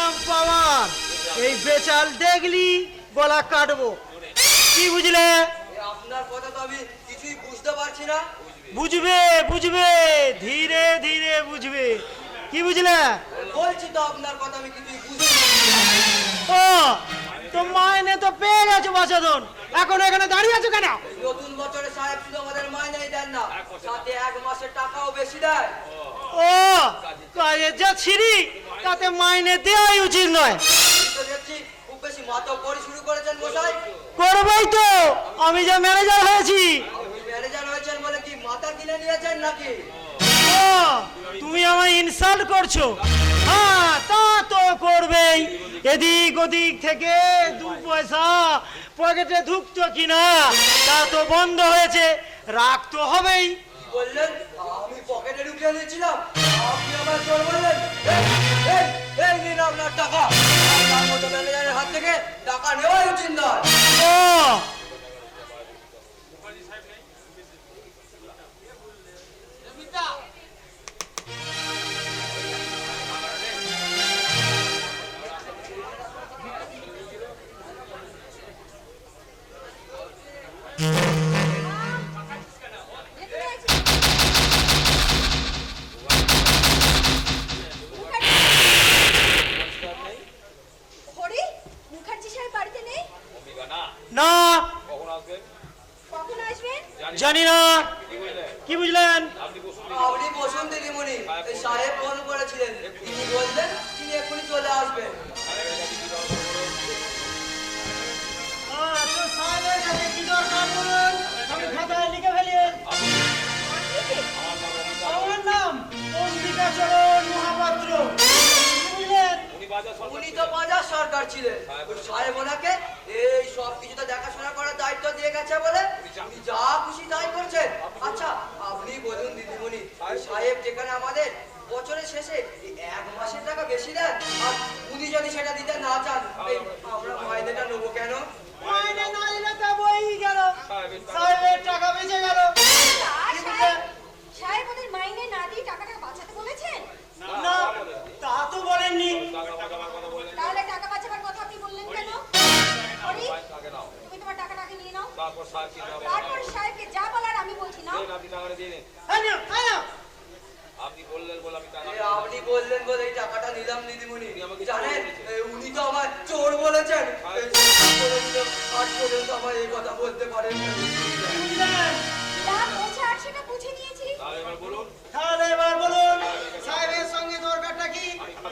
দিলাম পাওয়ার, এই বেচাল দেখলি গলা কাটবো। কি বুঝলে? আপনার কথা তো আমি কিছুই বুঝতে পারছি না। বুঝবে বুঝবে, ধীরে ধীরে বুঝবে। কি বুঝলে? বলছি তো আপনার কথা আমি কিছুই বুঝতে ও, তো মাইনে তো পেয়ে গেছো বাছাধন, এখন এখানে দাঁড়িয়ে আছো কেন? নতুন বছরে সাহেব শুধু আমাদের মাইনেই দেন না, সাথে এক মাসের টাকাও বেশি দেয়। ও, কাজের যা ছিরি তাতে মাইনে দেওয়াই উচিত নয়। তো দেখছি খুব বেশি মাতব্বরি শুরু করেছেন মশাই। করবোই তো, আমি যে ম্যানেজার হয়েছি। আপনি ম্যানেজার হয়েছেন বলে কি মাথা কিনে নিয়েছেন নাকি? ও, তুমি আমায় ইনসাল্ট করছো? হ্যাঁ, তা তো করবেই। এদিক ওদিক থেকে দু পয়সা পকেটে ঢুকতো কিনা তা তো বন্ধ হয়েছে, রাগ তো হবেই। কি বললেন? আমি পকেটে ঢুকিয়ে নিয়েছিলাম, আপনি আমার চোর বললেন? এই, এই নিন আপনার টাকা। আপনার মতো ম্যানেজারের হাত থেকে টাকা নেওয়াই উচিত নয়। ও, হরি, মুখার্জি সাহেব বাড়িতে নেই? না, কখন আসবেন? জানি না। কি বুঝলেন? আপনি বসুন দিদিমণি, এই সাহেব ফোন করেছিলেন, তিনি বললেন তিনি এক্ষুনি চলে আসবেন। তো সাহেবের কাছে কি দরকার বলুন, আমি খাতায় লিখে ফেলি। আমার নাম অম্বিকাচরণ মহাপাত্র। বুঝলেন? উনি তো বাজার সরকার ছিলেন, ওই সাহেব ওনাকে এই সব কিছুতে দেখাশোনা করার দায়িত্ব দিয়ে গেছে বলে উনি যা খুশি তাই করছেন। আচ্ছা আপনি বলুন দিদিমণি, ওই সাহেব যেখানে আমাদের বছরের শেষে এই এক মাসের টাকা বেশি দেন, আর উনি যদি সেটা দিতে না চান, এই আমরা মাইনেটা নেবো কেন? মাইনে না দিলে তা বই গেল, সাহেবের টাকা বেঁচে গেল। সাহেব ওদের মাইনে না দিয়ে টাকাটা বাঁচাতে বলেছেন? না, তা তো বলেননি। তাহলে টাকা বাঁচাবার কথা আপনি বললেন কেন? হরি, তুমি তোমার টাকাটাকে নিয়ে নাও। তারপর সাহেবকে যা বলার আমি বলছি না। আপনি বললেন বলে এই টাকাটা নিলাম দিদিমণি। জানেন উনি তো আমার চোর বলেছেন, আজ পর্যন্ত আমার এই কথা বলতে পারেন না। যা বোঝার সেটা বুঝে নিয়েছি। তাহলে এবার বলুন, সাহেবের সঙ্গে দরকারটা কি?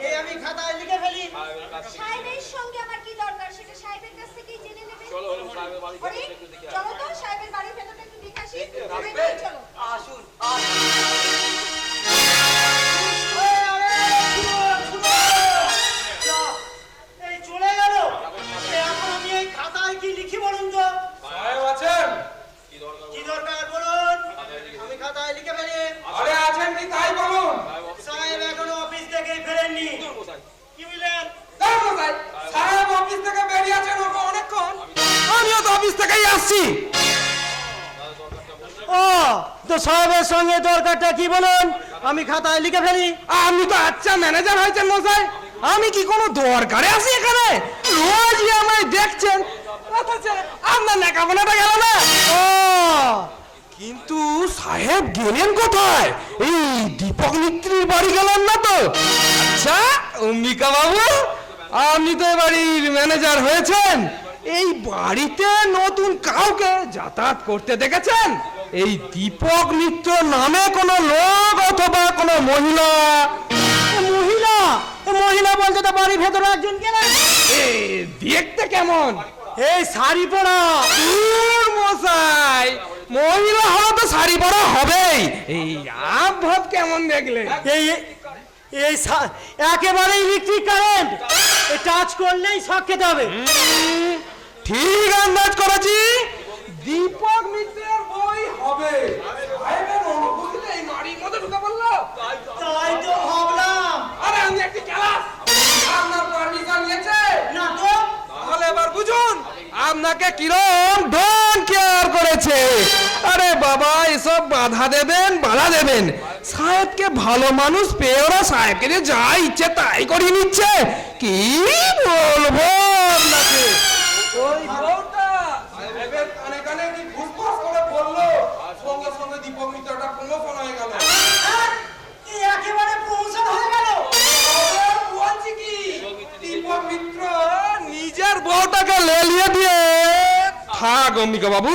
এই আমি খাতায় লিখে ফেলি। সাহেবের সঙ্গে আমার কি দরকার সেটা সাহেবের কাছ থেকেই জেনে নেবেন। হরি, চলো তো সাহেবের বাড়ির ভেতরটা একটু দেখে আসি। চলো। আসুন আসুন। এই চলে গেল, এখন আমি এই খাতায় কি লিখি বলুন তো? সাহেব আছেন? কি দরকার বলুন, আমি খাতায় লিখে ফেলি। আরে আছেন কি তাই বলুন। সাহেব এখনো অফিস থেকেই ফেরেননি। কি বুঝলেন? দাঁড়ান মশাই, সাহেব অফিস থেকে বেরিয়ে আছেন অনেকক্ষণ, আমিও তো অফিস থেকেই আসছি। ও, তো সাহেবের সঙ্গে দরকারটা কি বলুন, আমি খাতায় লিখে ফেলি। আপনি তো আচ্ছা ম্যানেজার হয়েছেন মশাই, আমি কি কোনো দরকারে আছি এখানে? রোজই আমায় দেখছেন, অথচ আপনার লেখাপড়াটা গেল না। ও, কিন্তু সাহেব গেলেন কোথায়? এই দীপক মিত্রের বাড়ি গেলেন না তো? আচ্ছা অম্বিকা বাবু, আপনি তো এ বাড়ির ম্যানেজার হয়েছেন, এই বাড়িতে নতুন কাউকে যাতায়াত করতে দেখেছেন? এই দীপক মিত্র নামে কোনো লোক অথবা কোনো মহিলা? মহিলা? মহিলা বলতে তো বাড়ির ভেতরে একজন গেলেন। এই দেখতে কেমন? এই শাড়ি পরা। দূর মশাই, মহিলা হলে তো শাড়ি পরা হবেই। এই আভ্রত কেমন দেখলে? এই এই একেবারে ইলেকট্রিক কারেন্ট, টাচ করলেই শক খেতে হবে। ঠিক আন্দাজ করেছি, দীপক মিত্রের বই হবে। সাহেবের অনুভূতিতে এই বাড়ির মধ্যে ঢুকে পড়লো। তাই তো ভাবলাম। আরে আমি একটি ক্লাস, আপনার পারমিশন নিয়েছে না তো? তাহলে এবার বুঝুন আপনাকে কিরম ডোন্ট কেয়ার করেছে। আরে বাবা, এসব বাধা দেবেন সাহেবকে ভালো মানুষ পেয়ে ওরা সাহেবকে যে যা ইচ্ছে তাই করিয়ে নিচ্ছে। কি বলবো আপনাকে, ওই বউটা সাহেবের কানে কানে কি ঘুসঘুস করে বললো, সঙ্গে সঙ্গে দীপক মিত্রটা প্রমোশন হয়ে গেল। এই একেবারে প্রমোশন হয়ে গেল। বলছি কি, দীপক মিত্র নিজের বউটাকে লেলিয়ে দিয়ে থাক অম্বিকা বাবু,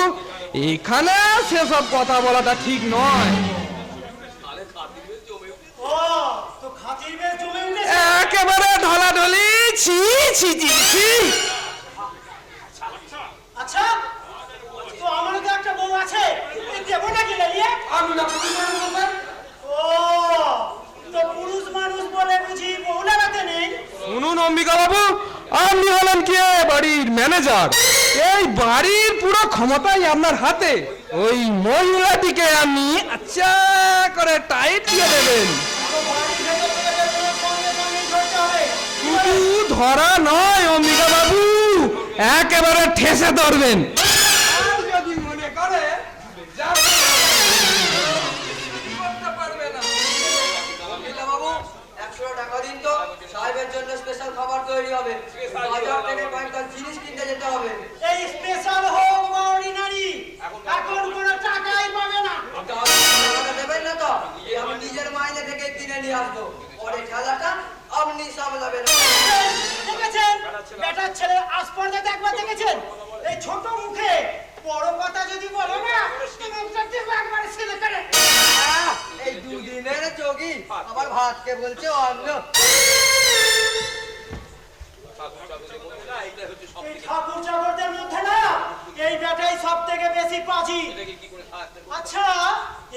এখানে সেসব কথা বলাটা ঠিক নয়। ও তো খাতির বেশ জমে উঠেছে। একেবারে ঢলাঢলি, ছি ছি ছি ছি। আচ্ছা তো আমারও তো একটা বউ আছে, এই দেবো নাকি লেলিয়ে? আমি না পুরুষ মানুষ স্যার। ও তো পুরুষ মানুষ বলে বুঝি বউ লাগাতে নেই? শুনুন অম্বিকা বাবু, আপনি হলেন কি এ বাড়ির ম্যানেজার, এই বাড়ির পুরো ক্ষমতাই আপনার হাতে। ওই মহিলাটিকে আপনি আচ্ছা করে টাইট দিয়ে দেবেন। তো বাড়ির ভেতর থেকে বেরোনোর সঙ্গে সঙ্গেই ধরতে হবে। শুধু ধরা নয় অম্বিকা বাবু, একেবারে ঠেসে ধরবেন। যদি মনে করে বাবু 100 টাকা দিন তো, সাহেবের জন্য স্পেশাল খাবার তৈরি হবে। বাজার থেকে কয়েকটা জিনিস কিনতে যেতে হবে। এই স্পেশাল হোক বা অর্ডিনারি, এখন কোনো টাকাই পাবে না। তাহলে টাকাটা দেবেন না তো? এই আমি নিজের মাইনে থেকে কিনে নিয়ে আসবো, পরে খেলাটা আপনি সামলাবেন। দেখেছেন বেটার ছেলে আসপর্দাতে একবার দেখেছেন? এই ছোট মুখে বড় কথা যদি বলো না, মুখটা টিপে একবারে ছেলে করে। এই দুদিনের যোগী আবার ভাতকে বলছে অন্ন। এই ঠাকুর চাকরদের মধ্যে না এই বেটাই সব থেকে বেশি পাজি। আচ্ছা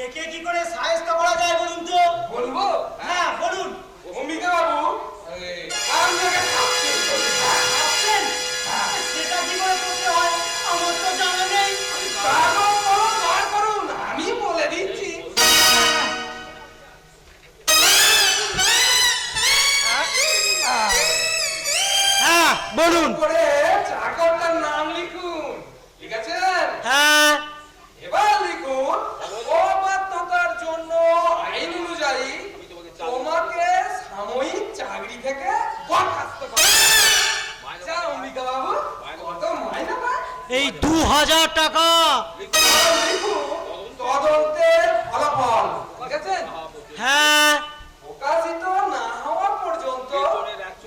একে কি করে সাহায্য করা যায় বলুন তো? বলবো হ্যাঁ বলুন। অম্বিকা বাবু, আপনাকে ভাবছেন সেটা কি করে করতে হয় আমার তো জানা নেই। কাগজ কলম বার করুন, আমি বলে দিচ্ছি। হ্যাঁ বলুন। করে চাকরটার নাম লিখুন, ঠিক আছে? হ্যাঁ এবার লিখুন, অবাধ্যতার জন্য আইন অনুযায়ী তোমাকে সাময়িক চাকরি থেকে বরখাস্ত করা। আচ্ছা অম্বিকা বাবু, কত মাইনে পায়? এই 2000 টাকা। লিখুন, তদন্তের ফলাফল, ঠিক আছে? হ্যাঁ প্রকাশিত না হওয়া পর্যন্ত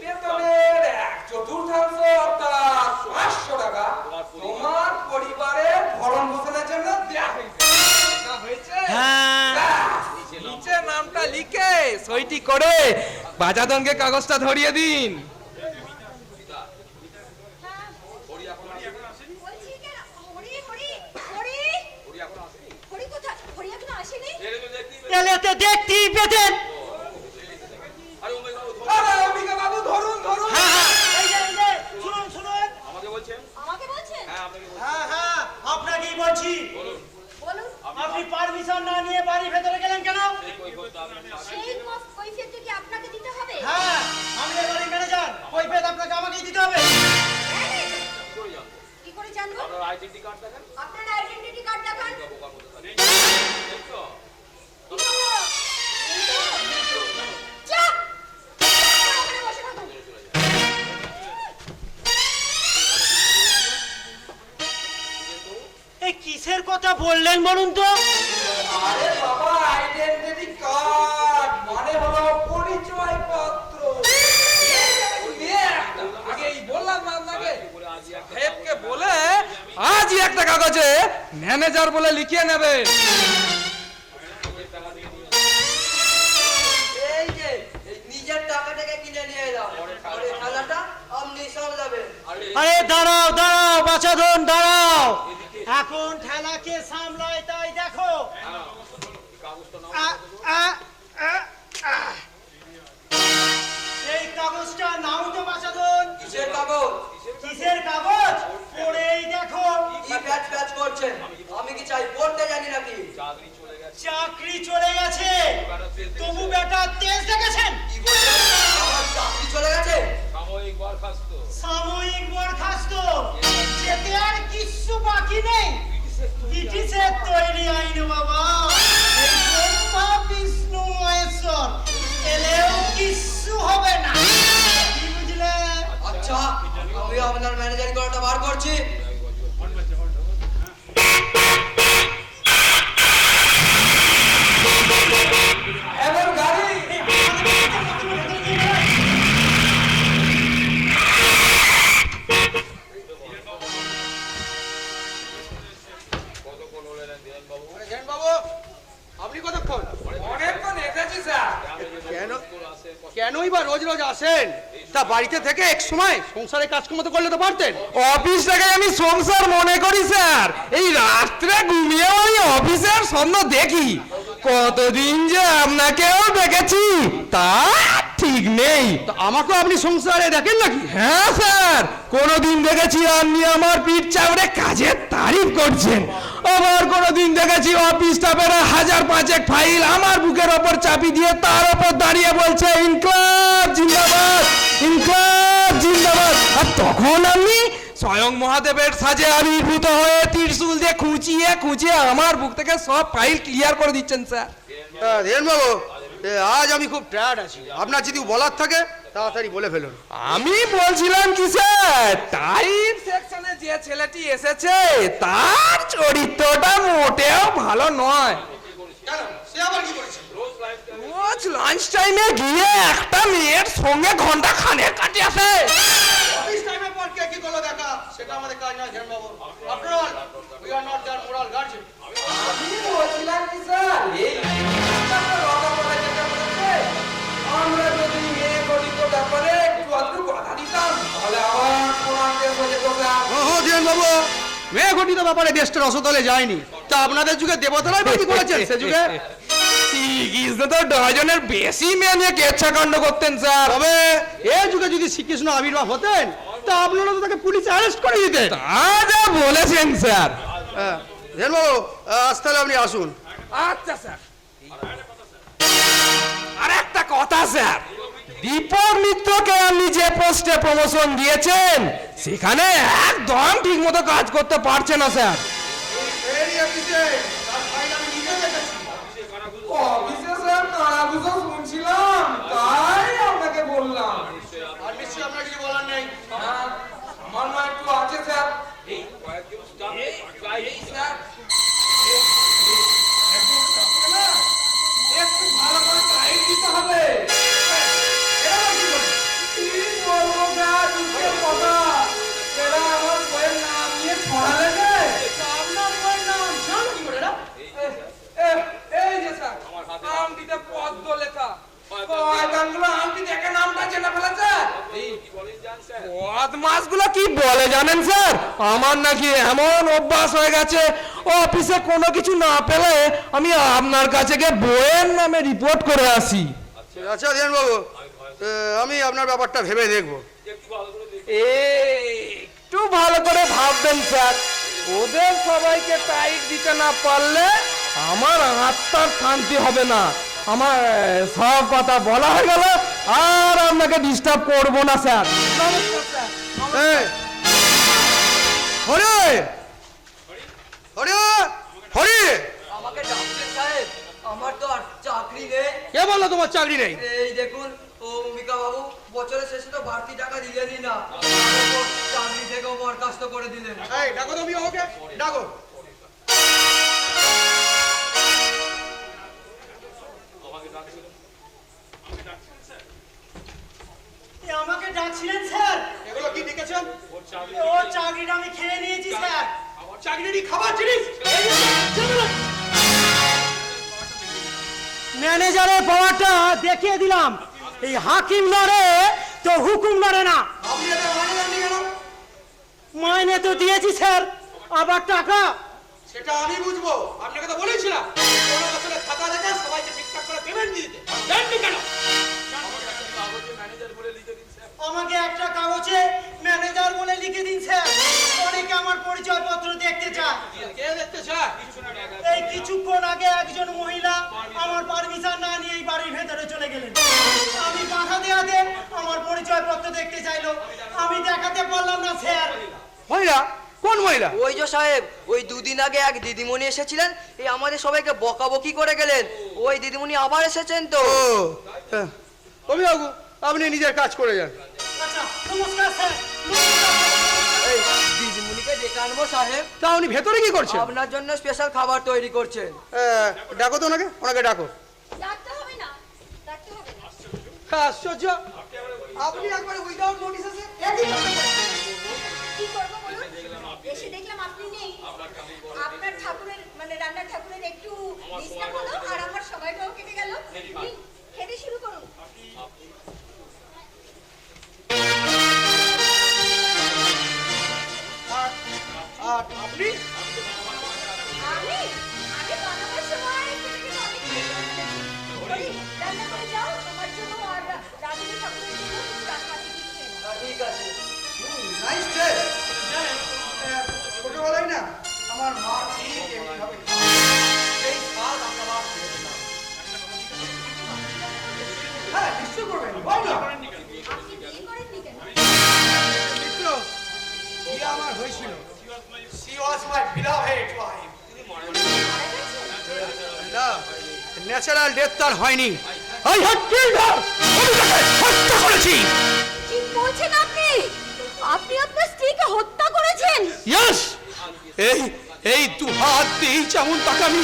বেতনের 1/4 অর্থাৎ 500 টাকা তোমার পরিবারের ভরণ পোষণের জন্য দেয়া হয়েছে। এটা হয়েছে? হ্যাঁ ব্যাস, নিচে নামটা লিখে সইটি করে বাজাদনকে কাগজটা ধরিয়ে দিন। বলছি কেন? হরি হরি হরি হরি কোথায়? হরি এখনো আসেনি? এলেতে দেখতেই পেতেন। আরে অম্বিকা বাবু, ধরুন ধরুন। হ্যাঁ হ্যাঁ এই যে শুনুন শুনুন। আমাকে বলছেন? হ্যাঁ হ্যাঁ আপনাকেই বলছি। বলুন। আপনি পারমিশন না নিয়ে বাড়ির ভেতরে গেলেন কেন? সেই কৈফিয়ত কি আপনাকে দিতে হবে? হ্যাঁ আমি এই বাড়ির ম্যানেজার, কৈফিয়ত আপনাকে আমাকেই দিতে হবে। কি করে জানবো? আপনার আইডেন্টি কার্ড দেখান। কি হলো? চাপ! ওখানে বসে থাকুন। এই কিসের কথা বললেন বলুন তো? আরে বাবা, আইডেন্টিটি কার্ড মানে হলো পরিচয় পত্র। আগেই বললাম না আপনাকে, সাহেবকে বলে আজই একটা কাগজে ম্যানেজার বলে লিখিয়ে নেবে। এই যে এই নিজের টাকা থেকে কিনে নিয়ে যাও, পরে খেলাটা আপনি সামলাবেন। আরে দাঁড়াও দাঁড়াও বাছাধন দাঁড়াও, এখন ঠেলাকে সামলায় তাই দেখো। এই কাগজটা নাও তো বাছাধন। কিসের কাগজ? কিসের কাগজ? পড়েই দেখো। কি প্যাচ প্যাচ করছেন? আমি কি চাই পড়তে জানি নাকি? চাকরি চলে গেছে, তবু বেটা তেজ দেখেছেন? কি বলছেন? আমার চাকরি চলে গেছে? সাময়িক বরখাস্ত, যেতে আর কিচ্ছু বাকি নেই। ব্রিটিশের তৈরি আইন বাবা, এই ব্রহ্মা বিষ্ণু কলাটা বার করছি। এবার গাড়ি বাবু আপনি কতক্ষণ? অনেকক্ষণ এসেছি স্যার। কেনই বা রোজ রোজ আসেন? তা বাড়িতে থেকে এক সময় সংসারে কাজকর্ম তো করলে তো পারতেন। অফিসটাকে আমি সংসার মনে করি স্যার। এই রাত্রে ঘুমিয়ে আমি অফিসের স্বপ্ন দেখি। কতদিন যে আপনাকেও দেখেছি তা ঠিক নেই। তা আমাকেও আপনি সংসারে দেখেন নাকি? হ্যাঁ স্যার, কোনোদিন দেখেছি আপনি আমার পিঠ চাপড়ে কাজের তারিফ করছেন, আবার কোনোদিন দেখেছি অফিস স্টাফের 1000-5 ফাইল আমার বুকের ওপর চাপি দিয়ে তার ওপর দাঁড়িয়ে বলছে ইনকলাব জিন্দাবাদ, ইনকলাব জিন্দাবাদ। আর তখন আমি স্বয়ং মহাদেবের সাজে আবির্ভূত হয়ে ত্রিশূল দিয়ে খুঁচিয়ে খুঁচিয়ে আমার বুক থেকে সব ফাইল ক্লিয়ার করে দিচ্ছেন স্যার। ধীরেন বাবু, আজ আমি খুব টায়ার্ড আছি। আপনার যদি বলার থাকে তাড়াতাড়ি বলে ফেলুন। আমি বলছিলাম কি স্যার, টাইপ সেকশনে যে ছেলেটি এসেছে তার চরিত্রটা মোটেও ভালো নয়। সে আবার কি করেছে? রোজ লাঞ্চ টাইমে গিয়ে একটা মেয়ের সঙ্গে ঘন্টা খানেক কাটিয়ে আসে। অফিস টাইমের পর কে কি করলো দেখা, সেটা আমাদের কাজ নয় ধীরেন বাবু। After all we are not their moral guardian. আমি বলছিলাম কি স্যার, এই জিনিসটা তো রকা পড়ে যেতে বলেছে। আমরা যদি মেয়ে গঠিত ব্যাপারে একটু আধটু কথা দিতাম তাহলে আবার কোরআন কেস হয়ে যেত স্যার। ধীরেন বাবু, মেয়ে ঘটিত ব্যাপারে দেশটা রসতলে যায়নি। তা আপনাদের যুগে দেবতারাই বা কি করেছেন সে যুগে? শ্রীকৃষ্ণ তো ডজনের বেশি মেয়ে নিয়ে কেচ্ছাকাণ্ড করতেন স্যার। তবে এই যুগে যদি শ্রীকৃষ্ণ আবির্ভাব হতেন তা আপনারা তো তাকে পুলিশে অ্যারেস্ট করে দিতেন। তা যা বলেছেন স্যার। ধীরেন বাবু, আজ তাহলে আপনি আসুন। আচ্ছা স্যার। আর একটা কথা স্যার, দীপক মিত্রকে আপনি যে পোস্টে প্রমোশন দিয়েছেন সেখানে একদম ঠিক মতো কাজ করতে পারছে না স্যার। অফিসে স্যার কারাগুজো শুনছিলাম, তাই আপনাকে বললাম। আর নিশ্চয়ই আপনার কিছু বলার নেই। আমার না একটু আছে স্যার। এই স্যার, একটু ভালো করে টাইট দিতে হবে। কি বলবো স্যার, দুঃখের কথা। এরা আমার বইয়ের নাম নিয়ে ছড়ালে যে। আপনার বইয়ের নাম জানো কি করে? এই যে স্যার, আমটিতে পদ্ম লেখা। শয়তানগুলো আমটি দেখে নামটা চেনা ফেলেছে। বদমাশগুলো কি বলে জানেন স্যার, আমার নাকি এমন অভ্যাস হয়ে গেছে অফিসে কোনো কিছু না পেলে আমি আপনার কাছে গিয়ে বইয়ের নামে রিপোর্ট করে আসি। আচ্ছা ধীরেন বাবু, আমি আপনার ব্যাপারটা ভেবে দেখবো। একটু ভালো করে ভাববেন স্যার, ওদের সবাইকে টাইট দিতে না পারলে আমার আত্মার শান্তি হবে না। আমার সব কথা বলা হয়ে গেল, আর আপনাকে ডিস্টার্ব করবো না স্যার। নমস্কার স্যার। হরে হরে হরে, আমাকে ডাকছেন সাহেব? আমার তো আর চাকরি নেই। কে বললো তোমার চাকরি নেই? এই দেখুন অম্বিকা বাবু, বছরের শেষে তো বাড়তি টাকা দিলেনই না, চাকরি থেকেও বরখাস্ত করে দিলেন। এই ডাকো তুমি ওকে, ডাকো। আমাকে ডাকছিলেন স্যার? এগুলো কি লিখেছেন? ও চাকরিটা আমি খেয়ে নিয়েছি স্যার। চাকরিরই খাবার জিনিস। ম্যানেজারের পাওয়ারটা দেখিয়ে দিলাম। এই হাকিম লড়ে তো হুকুম লড়ে না। আপনি এটা মাইনে দেননি কেন? মাইনে তো দিয়েছি স্যার, আবার টাকা? সেটা আমি বুঝবো। আপনাকে তো বলেছিলাম কোনো বছরে খাতা দেখে সবাইকে ঠিকঠাক করে পেমেন্ট দিতে। দেননি কেন? আমাকে একটা কাগজে ম্যানেজার বলে লিখে দিন স্যার। অনেকে আমার পরিচয়পত্র দেখতে চায়। কে দেখতে চায়? এই কিছুক্ষণ আগে একজন মহিলা আমার পারমিশন না নিয়ে এই বাড়ির ভেতরে চলে গেলেন। আমি বাধা দেওয়াতে আমার পরিচয়পত্র দেখতে চাইলো, আমি দেখাতে পারলাম না স্যার। মহিলা? কোন মহিলা? ওই যে সাহেব, ওই দুদিন আগে এক দিদিমণি এসেছিলেন, এই আমাদের সবাইকে বকাবকি করে গেলেন। ওই দিদিমণি আবার এসেছেন তো। অভিভাবক, আপনি নিজের কাজ করে যান। আচ্ছা, নমস্কার স্যার। এই ডেকে আনবো সাহেব? তা উনি ভেতরে কি করছেন? আপনার জন্য স্পেশাল খাবার তৈরি করছেন। ডাকো তো ওনাকে, ওনাকে ডাকো। ডাকতে হবে না, ডাকতে হবে না। আশ্চর্য, আপনি একবারে উইদাউট নোটিস আছে কি করবো বলুন? এসে দেখলাম আপনি নেই। আপনার ঠাকুরের মানে রান্নার ঠাকুরের একটু ডিস্টার্ব হলো আর আমার সময়টাও কেটে গেল। নিন, খেতে শুরু করুন। আর আপনি? আমি বানাবার সময় খেতে খেতে অনেক দেরি করে ফেলেছি। ওই, রান্না করে যাও, তোমার জন্য আর রাজনীতি ঠাকুরের জন্য কিছু রান্না দিচ্ছে। ঠিক আছে। Nice dress. ছোটবেলায় না আমার মা ঠিক এইভাবে সেই স্বাদ আমরা মা পেয়েছে না। হ্যাঁ নিশ্চয় করবেন, বল না। আপনি বিয়ে করেননি কেন? মিত্র, বিয়ে আমার হয়েছিল। She was my beloved wife. মারা গেছেন? না, ন্যাচারাল ডেথ তার হয়নি। I have killed her! আমি তাকে হত্যা করেছি! কি বলছেন আপনি? আপনি আপনার স্ত্রীকে হত্যা করেছেন? Yes! এই দু হাত দিয়ে যেমন তাকে আমি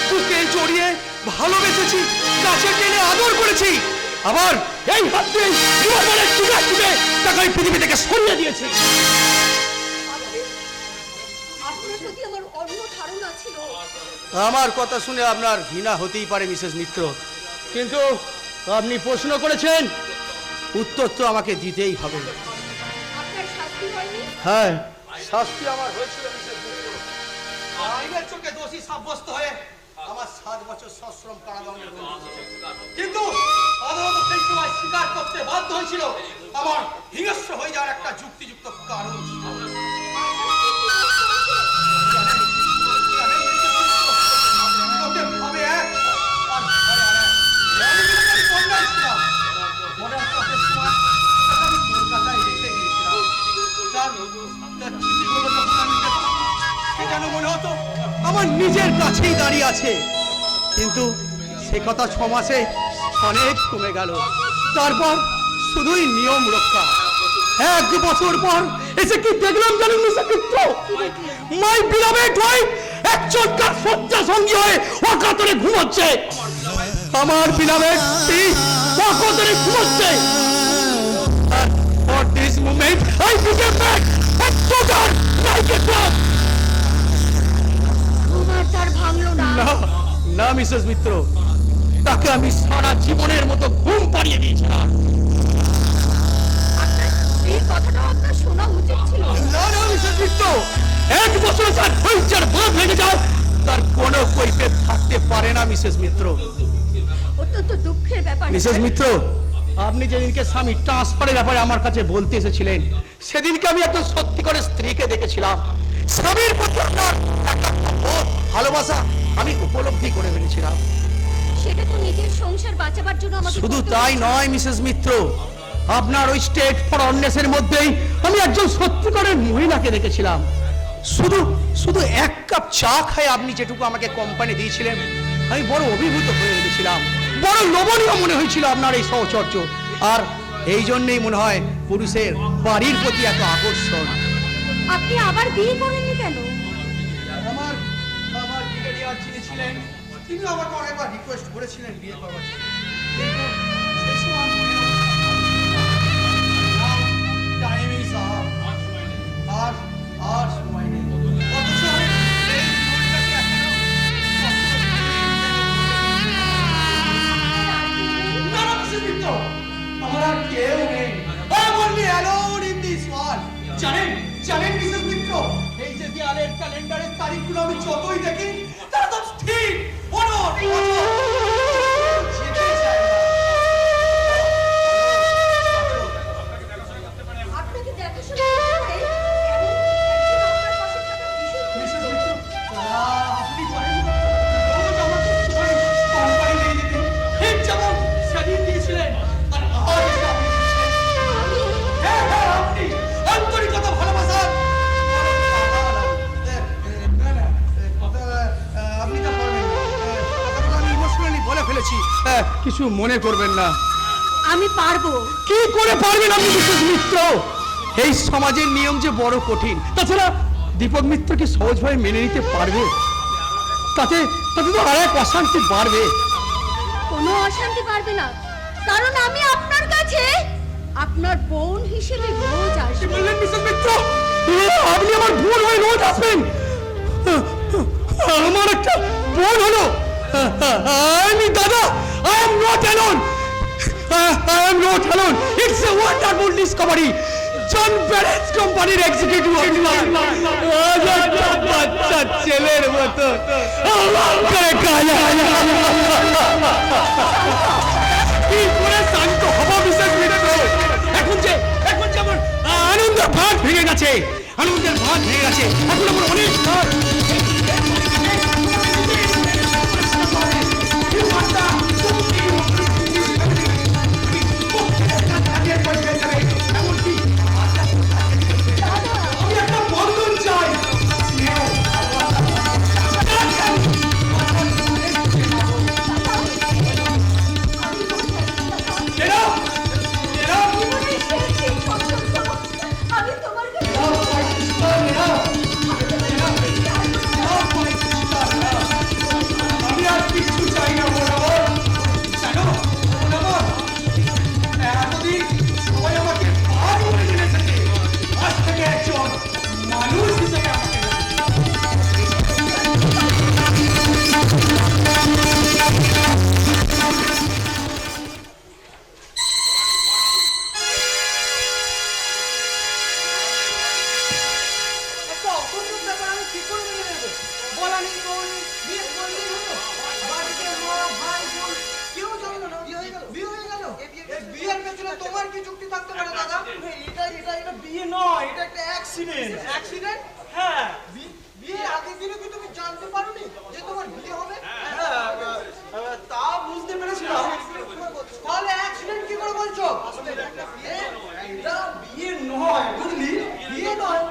বুকে জড়িয়ে ভালোবেসেছি, কাছে টেনে আদর করেছি, আবার এই হাত দিয়ে রিভলভারের টুকরা টুকরে তাকে আমি পৃথিবী থেকে সরিয়ে দিয়েছি। আপনার প্রতি আমার অন্য ধারণা ছিল। আমার কথা শুনে আপনার ঘৃণা হতেই পারে মিসেস মিত্র, কিন্তু আপনি প্রশ্ন করেছেন, উত্তর তো আমাকে দিতেই হবে। আপনার শাস্তি হয়নি? হ্যাঁ, শাস্তি আমার হয়েছিল মিসেস মিত্র। আইনের চোখে দোষী সাব্যস্ত হয়ে আমার 7 বছর সশ্রম কারাদণ্ডের দণ্ড হয়েছে। কিন্তু আদালত সেই সময় স্বীকার করতে বাধ্য হয়েছিল আমার হিংস্র হয়ে যাওয়ার একটা যুক্তিযুক্ত কারণ ছিল। লোকে ভাবে এক, আর ঘরে আর এক। আমি কিন্তু খালি কন্যাই ছিলাম। মডার্ন ক্লাসের সময় তাকে আমি কলকাতায় রেখে গিয়েছিলাম। তার চিঠিগুলো যখন আমি দেখলাম, সে যেন মনে হতো আমার নিজের কাছেই দাঁড়িয়ে আছে। কিন্তু সে কথা 6 মাসে অনেক কমে গেল। তারপর শুধুই নিয়ম রক্ষা। 1 বছর পর এসে কি দেখলাম জানেন মিসেস মিত্র? মাই বিলাভেড ওয়াইফ একজন কার শয্যা সঙ্গী হয়ে অকাতরে ঘুমোচ্ছে। আমার বিলাভেড স্ত্রী অকাতরে ঘুমোচ্ছে। For this moment, I became back a soldier like a dog. তোমার তার ভাঙলো না। না, না মিসেস মিত্র, তাকে আমি সারা জীবনের মতো ঘুম পাড়িয়ে দিয়েছিলাম। এই কথাটাও আপনার শোনা উচিত ছিল। না না মিসেস মিত্র, 1 বছর যার ধৈর্যের বাঁধ ভেঙে যায় তার কোনো কৈফিয়ত থাকতে পারে না মিসেস মিত্র। অত্যন্ত দুঃখের ব্যাপার। মিসেস মিত্র, আপনি যেদিনকে স্বামী ট্রান্সফারের ব্যাপারে আমার কাছে বলতে এসেছিলেন, সেদিনকে আমি একজন সত্যিকার স্ত্রীকে দেখেছিলাম। স্বামীর প্রতি আপনার একটা অগাধ ভালোবাসা আমি উপলব্ধি করে ফেলেছিলাম। সেটা তো নিজের সংসার বাঁচাবার জন্য আমাকে শুধু করতে তাই হয়েছে। নয় মিসেস মিত্র, আপনার ওই স্টেট ফর অননেসের মধ্যেই আমি একজন সত্যিকারের মহিলাকে দেখেছিলাম। শুধু 1 কাপ চা খায় আপনি যেটুকু আমাকে কোম্পানি দিয়েছিলেন, আমি বড় অভিভূত হয়ে গেছিলাম। বড় লোভনীয় মনে হয়েছিল আপনার এই সহচর্য। আর এই জন্যই মনে হয় পুরুষের বাড়ির প্রতি এত আকর্ষণ। আপনি আবার বিয়ে করেননি কেন? আমার ব্রিগেডিয়ার যিনি ছিলেন, তিনি আমাকে অনেকবার রিকোয়েস্ট করেছিলেন বিয়ে করবার জন্য, কিন্তু সেই সময় আমি মনে Now time is up. আর সময় নেই। অথচ এই জীবনটাকে এখনো না না মিসেস মিত্র, আমার আর কেউ নেই। I am only alone in this world. জানেন মিসেস মিত্র, এই যে দেয়ালের ক্যালেন্ডারের তারিখগুলো আমি যতই দেখি তারা তো স্থির, অনড়, অচল। যেতে চায় না। আপনাকে দেখাশোনা করতে এমন একজন আপনার পাশে থাকা ভীষণ মিসেস মিত্র, আপনি জানেন রোজ আমাকে সময় কোম্পানি দিয়ে দিতেন, ঠিক যেমন সেদিন দিয়েছিলেন, আর আজ এসে আপনি দিচ্ছেন। হ্যাঁ, আপনি আন্তরিকতা ভালোবাসা আপনি তা পারবেন না। কথাগুলো আমি ইমোশনালি বলে ফেলেছি, কিছু মনে করবেন না। আমি পারবো। কি করে পারবেন আপনি মিসেস মিত্র? এই সমাজের নিয়ম যে বড় কঠিন। তাছাড়া দীপক মিত্র কি সহজভাবে মেনে নিতে পারবে? তাতে তাতে তো আর এক অশান্তি বাড়বে। কোনো অশান্তি পারবে না, কারণ আমি আপনার কাছে আপনার বোন হিসেবে রোজ কি আসবো। বললেন মিসেস মিত্র? আপনি আমার বোন হয়ে রোজ আসবেন? আমার একটা বোন হলো। আমি দাদা, I am not alone. I am not alone. It's a wonderful discovery. John Barrett's company executive officer. বাচ্চা ছেলের মতো আমার করে কাজে। কি করে শান্ত হব মিসেস মিত্র? এখন যে আমার আনন্দের ভাগ ভেঙে গেছে, আনন্দের ভাগ ভেঙে গেছে। এখন আমার অনেক কাজ। আমি একটা বন্ধন চাই। আমি তোমার কাছে আমি আর কিচ্ছু চাই না মোনামর। জানো মোনামর, এতদিন সবাই আমাকে ভাগ বলে জেনেছে, আজ থেকে একজন মানুষ হিসেবে আমাকে একটা অসম্ভব ব্যাপার আমি কি করে মেনে নেবো? বলা নেই বউ নেই, বিয়ে করলেই হলো। বাড়িতে মা ভাই বোন কেউ জানলো না, বিয়ে হয়ে গেল। বিয়ে হয়ে গেল? এই বিয়ের পেছনে তোমার কি যুক্তি থাকতে পারে দাদা? এটা বিয়ে নয়, এটা একটা অ্যাক্সিডেন্ট। অ্যাক্সিডেন্ট? হ্যাঁ, বিয়ের আগের দিনে কি তুমি জানতে পারোনি যে তোমার বিয়ে হবে? তা বুঝতে পেরেছিলাম। তাহলে অ্যাক্সিডেন্ট কি করে বলছো? এটা বিয়ে নয়, বুঝলি? বিয়ে নয়,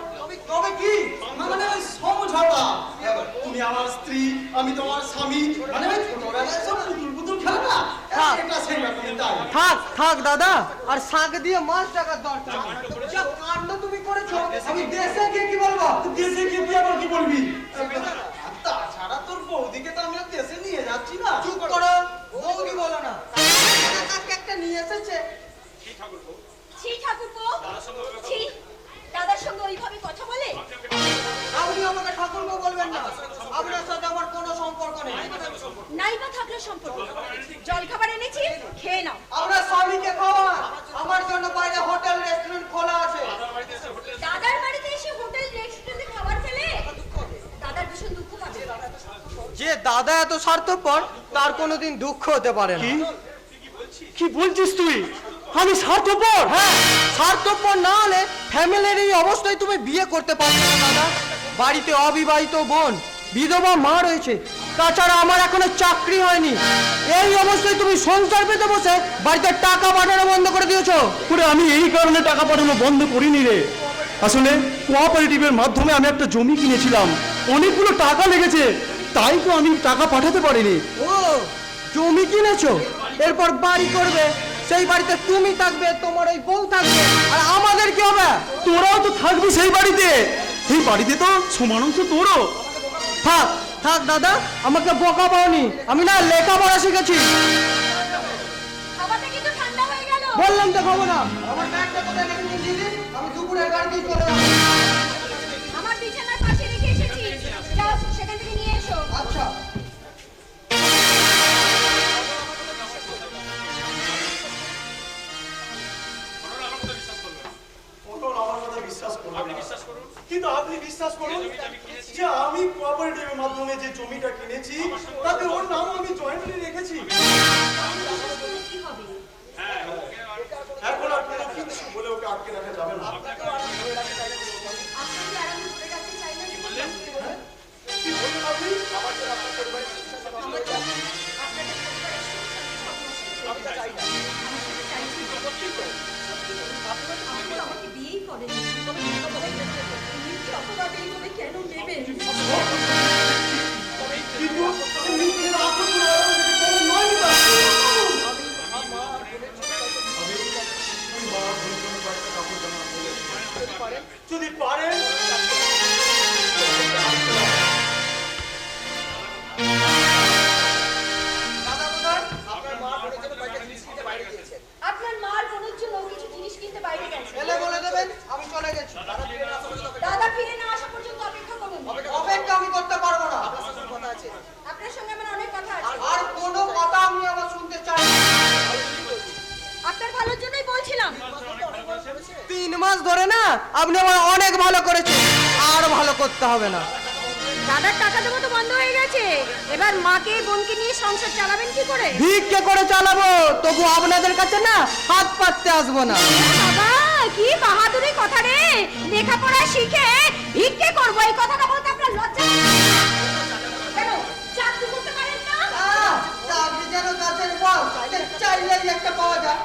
তবে কি? মানে ওই সমঝোতা। তুমি আমার স্ত্রী, আমি তোমার স্বামী, মানে ওই ছোটবেলায় সব পুতুল খেলে না, এটা সেই রকমই তাই। থাক দাদা, আর শাক দিয়ে মাছ টাকার দরকার। যা কাণ্ড তুমি করেছো, আমি দেশে গিয়ে কি বলবো? দেশে গিয়ে তুই আবার কি বলবি? তাছাড়া তোর বৌদিকে তো আমি আর দেশে নিয়ে যাচ্ছি না। চুপ করো, বৌদি বলো না। কাকে একটা নিয়ে এসেছে। ছি ঠাকুরপো, ছি, দাদার সঙ্গে ওইভাবে কথা বলে? আপনি আমাকে ঠাকুরপো বলবেন না। আপনার সাথে আমার কোনো সম্পর্ক নেই। নাই বা থাকলে সম্পর্ক, জল খাবার এনেছি, খেয়ে নাও। আপনার স্বামীকে খাওয়ান, আমার জন্য বাইরে হোটেল রেস্টুরেন্ট খোলা আছে। দাদার বাড়িতে এসে হোটেল রেস্টুরেন্টে খাবার খেলে দাদার ভীষণ দুঃখ পাবে। যে দাদা এত স্বার্থপর, তার কোনোদিন দুঃখ হতে পারে না। কি বলছিস তুই? আমি স্বার্থপর? হ্যাঁ, স্বার্থপর না হলে ফ্যামিলির এই অবস্থায় তুমি বিয়ে করতে পারবে না দাদা। বাড়িতে অবিবাহিত বোন, বিধবা মা রয়েছে, তাছাড়া আমার এখনো চাকরি হয়নি। এই অবস্থায় তুমি সংসার পেতে বসে বাড়িতে টাকা পাঠানো বন্ধ করে দিয়েছো। পুরো আমি এই কারণে টাকা পাঠানো বন্ধ করিনি রে। আসলে কোঅপারেটিভের মাধ্যমে আমি একটা জমি কিনেছিলাম, অনেকগুলো টাকা লেগেছে, তাই তো আমি টাকা পাঠাতে পারিনি। ও, জমি কিনেছো, এরপর বাড়ি করবে, সেই বাড়িতে তুমি থাকবে, তোমার ওই বউ থাকবে, আর আমাদের কি হবে? তোরাও তো থাকবি সেই বাড়িতে, এই বাড়িতে তো সমান অংশ তোরও। থাক দাদা, আমাকে বোকা পাওনি, আমি না লেখাপড়া শিখেছি। খাবারটা কিন্তু ঠান্ডা হয়ে গেল। বললাম তো খাবো না। আমার ব্যাগটা কোথায় রেখে দিয়েছিলি? আমি দুপুরের গাড়িতেই চলে যাবো। আমার বিছানার পাশে রেখে এসেছি, যাও সেখান থেকে নিয়ে এসো। আচ্ছা। কিন্তু আপনি বিশ্বাস করুন যে আমি কোঅপারেটিভের মাধ্যমে যে জমিটা কিনেছি তাতে ওর নাম আমি জয়েন্টলি রেখেছি। কি হবে? এখন আর কোনো কিছু বলে ওকে আটকে রাখা যাবে না। আপনি কি আরামে ধরে রাখতে চাইলেন? কি বললেন আপনি? আমার জন্য আপনাদের পরিবারের সুখ শান্তি সব নষ্ট। আমি তা চাই না। আমি সেটা চাইছি। আপনি আমাকে বিয়েই করেননি। অপবাদ এইভাবে কেন নেবেন? কিন্তু নিজের আপন নয় না। যদি পারেন মাস ধরে না আপনি আমার অনেক ভালো করেছেন, আর ভালো করতে হবে না। দাদার টাকা দেবো তো বন্ধ হয়ে গেছে, এবার মাকে বোনকে নিয়ে সংসার চালাবেন কি করে? ভিক্ষে করে চালাবো, তবু আপনাদের কাছে না হাত পাততে আসবো না। বাবা কি বাহাদুরি কথা রে, লেখাপড়া শিখে ভিক্ষে করবো এই কথাটা বলতে আপনার লজ্জা লাগে না? কেন চাকরি করতে পারেন না? চাকরি যেন গাছের ফল, চাইলেই একটা পাওয়া যায়।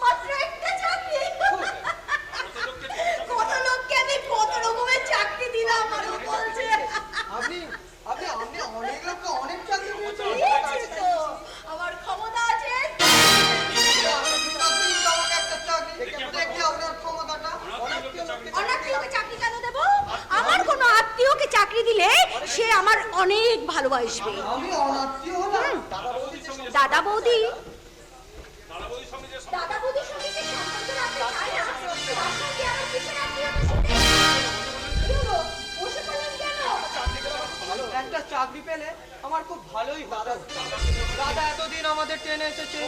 মাত্র একটা চাকরি, কত লোককে আমি কত রকমের চাকরি দিলাম আর ও বলছে আপনি আপনি আপনি অনেক লোককে অনেক চাকরি দিয়েছেন। দিয়েছি তো, আমার ক্ষমতা আছে। আপনি তো আমাকে একটা চাকরি দেখি আপনার ক্ষমতাটা। অনাত্মীয়কে চাকরি কেন দেব? আমার কোনো আত্মীয়কে চাকরি দিলে সে আমার অনেক ভালোবাসবে। আমি অনাত্মীয় হলাম? দাদা বৌদি দাদা বৌদির সঙ্গে যে সম্পর্ক রাখতে চাই না, তার সঙ্গে আমার কিসের আত্মীয়তা শুনে? কি হলো? বসে পড়লেন কেন? একটা চাকরি পেলে আমার খুব ভালোই হতো। দাদা এতদিন আমাদের টেনে এসেছে,